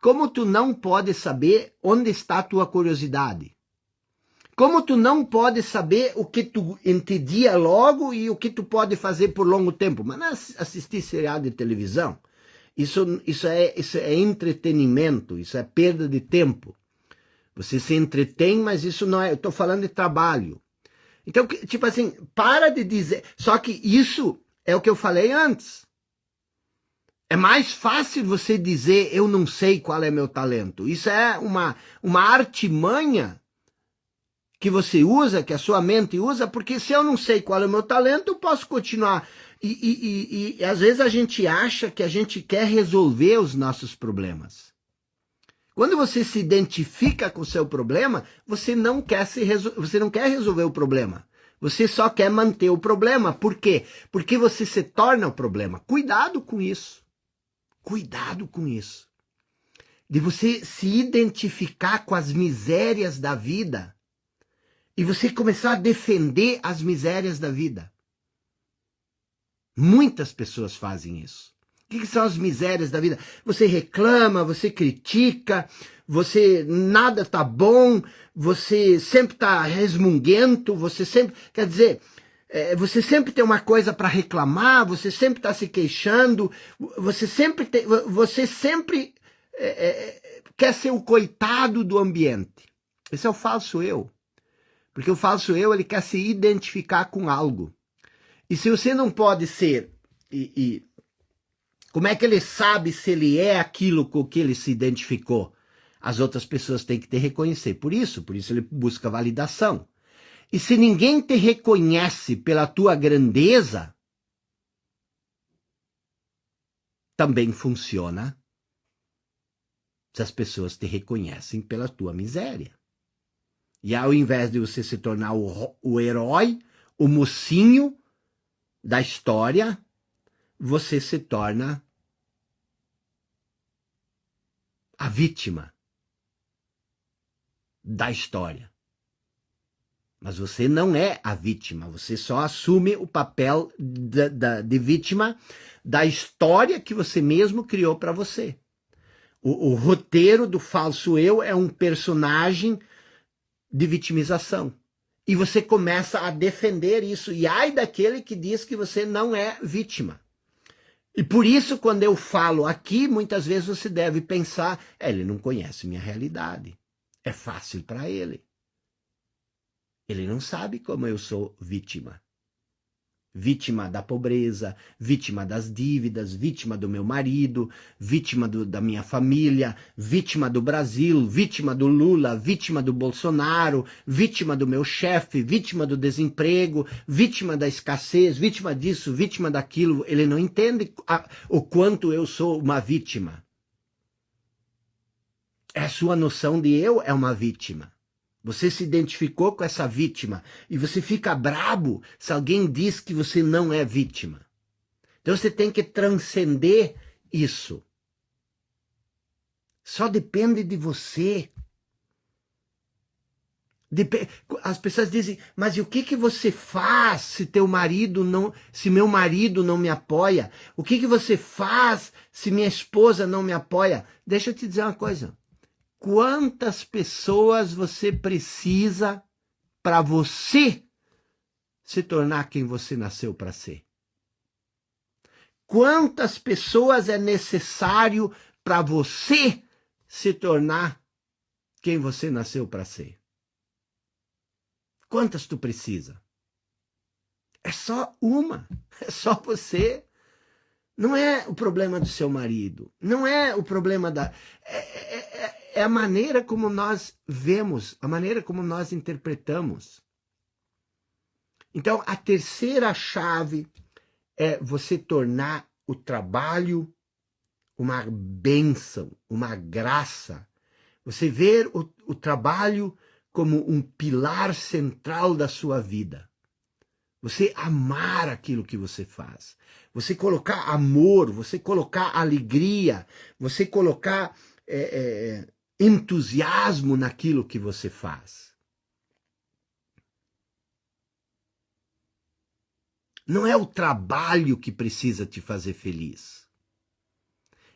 Como tu não pode saber onde está a tua curiosidade? Como tu não pode saber o que tu entendia logo e o que tu pode fazer por longo tempo? Mas não assistir seriado de televisão. Isso é entretenimento, isso é perda de tempo. Você se entretém, mas isso não é... Eu estou falando de trabalho. Então, tipo assim, para de dizer... Só que isso é o que eu falei antes. É mais fácil você dizer, eu não sei qual é meu talento. Isso é uma artimanha que você usa, que a sua mente usa, porque se eu não sei qual é o meu talento, eu posso continuar... E às vezes a gente acha que a gente quer resolver os nossos problemas. Quando você se identifica com o seu problema, você não quer resolver o problema. Você só quer manter o problema. Por quê? Porque você se torna o problema. Cuidado com isso. Cuidado com isso. De você se identificar com as misérias da vida e você começar a defender as misérias da vida. Muitas pessoas fazem isso. O que são as misérias da vida? Você reclama, você critica, você nada tá bom, você sempre tá resmunguento, você sempre, quer dizer, você sempre tem uma coisa para reclamar, você sempre está se queixando, você sempre quer ser o coitado do ambiente. Esse é o falso eu. Porque o falso eu, ele quer se identificar com algo. E se você não pode ser, como é que ele sabe se ele é aquilo com que ele se identificou? As outras pessoas têm que te reconhecer. Por isso ele busca validação. E se ninguém te reconhece pela tua grandeza, também funciona se as pessoas te reconhecem pela tua miséria. E ao invés de você se tornar o herói, o mocinho da história, você se torna a vítima da história. Mas você não é a vítima, você só assume o papel de vítima da história que você mesmo criou para você. O roteiro do falso eu é um personagem de vitimização. E você começa a defender isso. E ai daquele que diz que você não é vítima. E por isso, quando eu falo aqui, muitas vezes você deve pensar, ele não conhece minha realidade. É fácil para ele. Ele não sabe como eu sou vítima. Vítima da pobreza, vítima das dívidas, vítima do meu marido, vítima da minha família, vítima do Brasil, vítima do Lula, vítima do Bolsonaro, vítima do meu chefe, vítima do desemprego, vítima da escassez, vítima disso, vítima daquilo. Ele não entende o quanto eu sou uma vítima. A sua noção de eu é uma vítima. Você se identificou com essa vítima e você fica brabo se alguém diz que você não é vítima. Então você tem que transcender isso. Só depende de você. As pessoas dizem, mas e o que você faz se se meu marido não me apoia? O que você faz se minha esposa não me apoia? Deixa eu te dizer uma coisa. Quantas pessoas você precisa para você se tornar quem você nasceu para ser? Quantas pessoas é necessário para você se tornar quem você nasceu para ser? Quantas tu precisa? É só uma, é só você. Não é o problema do seu marido, não é o problema da... É a maneira como nós vemos, a maneira como nós interpretamos. Então, a terceira chave é você tornar o trabalho uma bênção, uma graça. Você ver o trabalho como um pilar central da sua vida. Você amar aquilo que você faz. Você colocar amor, você colocar alegria, você colocar entusiasmo naquilo que você faz. Não é o trabalho que precisa te fazer feliz.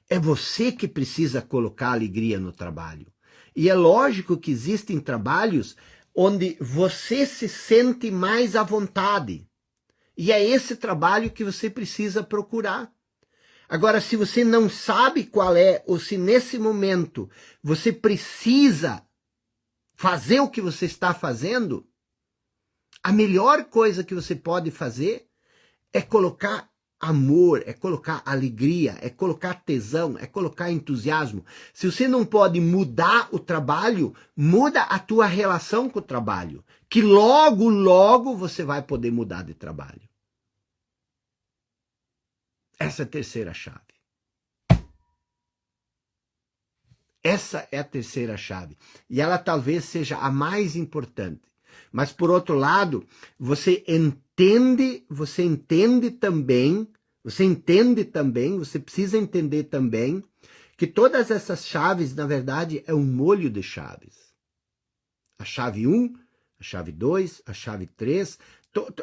É você que precisa colocar alegria no trabalho. E é lógico que existem trabalhos onde você se sente mais à vontade. E é esse trabalho que você precisa procurar. Agora, se você não sabe qual é, ou se nesse momento você precisa fazer o que você está fazendo, a melhor coisa que você pode fazer é colocar amor, é colocar alegria, é colocar tesão, é colocar entusiasmo. Se você não pode mudar o trabalho, muda a tua relação com o trabalho, que logo, logo você vai poder mudar de trabalho. Essa é a terceira chave. Essa é a terceira chave. E ela talvez seja a mais importante. Mas, por outro lado, você entende também, você precisa entender também que todas essas chaves, na verdade, é um molho de chaves. A chave 1, a chave 2, a chave 3,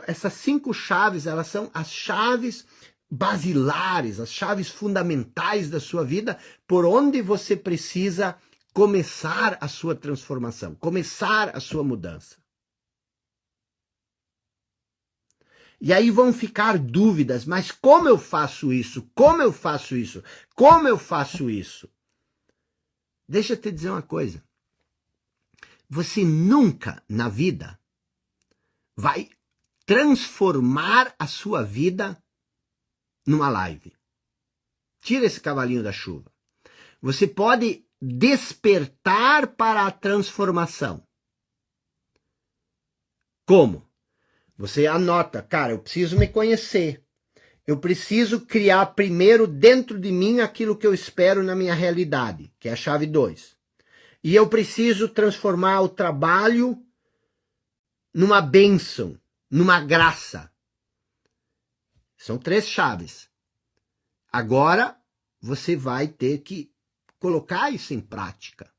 essas 5 chaves, elas são as chaves basilares, as chaves fundamentais da sua vida, por onde você precisa começar a sua transformação, começar a sua mudança. E aí vão ficar dúvidas, mas como eu faço isso? Como eu faço isso? Como eu faço isso? Deixa eu te dizer uma coisa. Você nunca na vida vai transformar a sua vida numa live. Tira esse cavalinho da chuva. Você pode despertar para a transformação. Como? Você anota, cara, eu preciso me conhecer. Eu preciso criar primeiro dentro de mim aquilo que eu espero na minha realidade, que é a chave 2. E eu preciso transformar o trabalho numa bênção, numa graça. São 3 chaves. Agora, você vai ter que colocar isso em prática.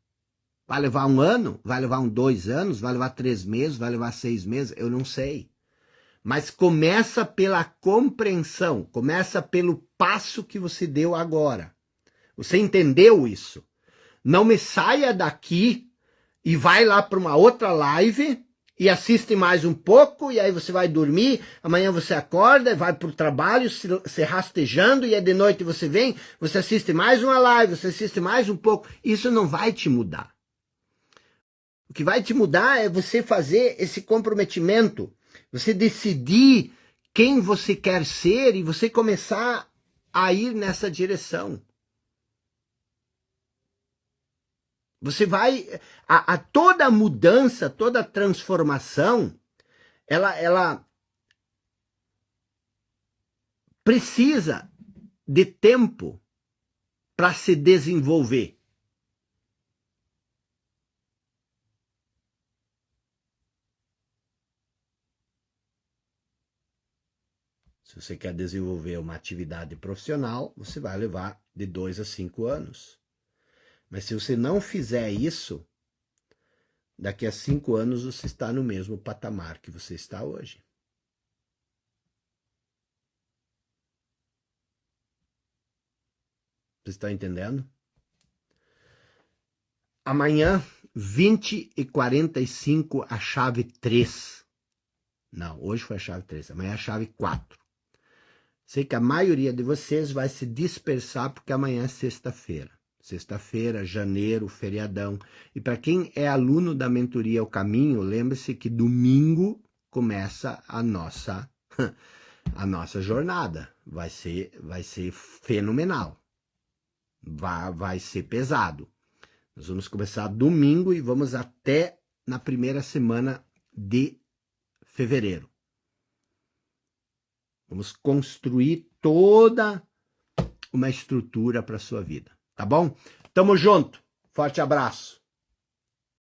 Vai levar 1 ano? Vai levar 2 anos? Vai levar 3 meses? Vai levar 6 meses? Eu não sei. Mas começa pela compreensão, começa pelo passo que você deu agora. Você entendeu isso? Não me saia daqui e vai lá para uma outra live e assiste mais um pouco, e aí você vai dormir, amanhã você acorda, vai para o trabalho se rastejando, e aí de noite você vem, você assiste mais uma live, você assiste mais um pouco. Isso não vai te mudar. O que vai te mudar é você fazer esse comprometimento, você decidir quem você quer ser e você começar a ir nessa direção. Você vai... toda mudança, toda transformação, ela precisa de tempo para se desenvolver. Se você quer desenvolver uma atividade profissional, você vai levar de 2 a 5 anos. Mas se você não fizer isso, daqui a 5 anos você está no mesmo patamar que você está hoje. Você está entendendo? Amanhã, 20h45, a chave 3. Não, hoje foi a chave 3, amanhã é a chave 4. Sei que a maioria de vocês vai se dispersar porque amanhã é sexta-feira. Sexta-feira, janeiro, feriadão. E para quem é aluno da mentoria O Caminho, lembre-se que domingo começa a nossa jornada. Vai ser fenomenal. Vai ser pesado. Nós vamos começar domingo e vamos até na primeira semana de fevereiro. Vamos construir toda uma estrutura para a sua vida, tá bom? Tamo junto. Forte abraço.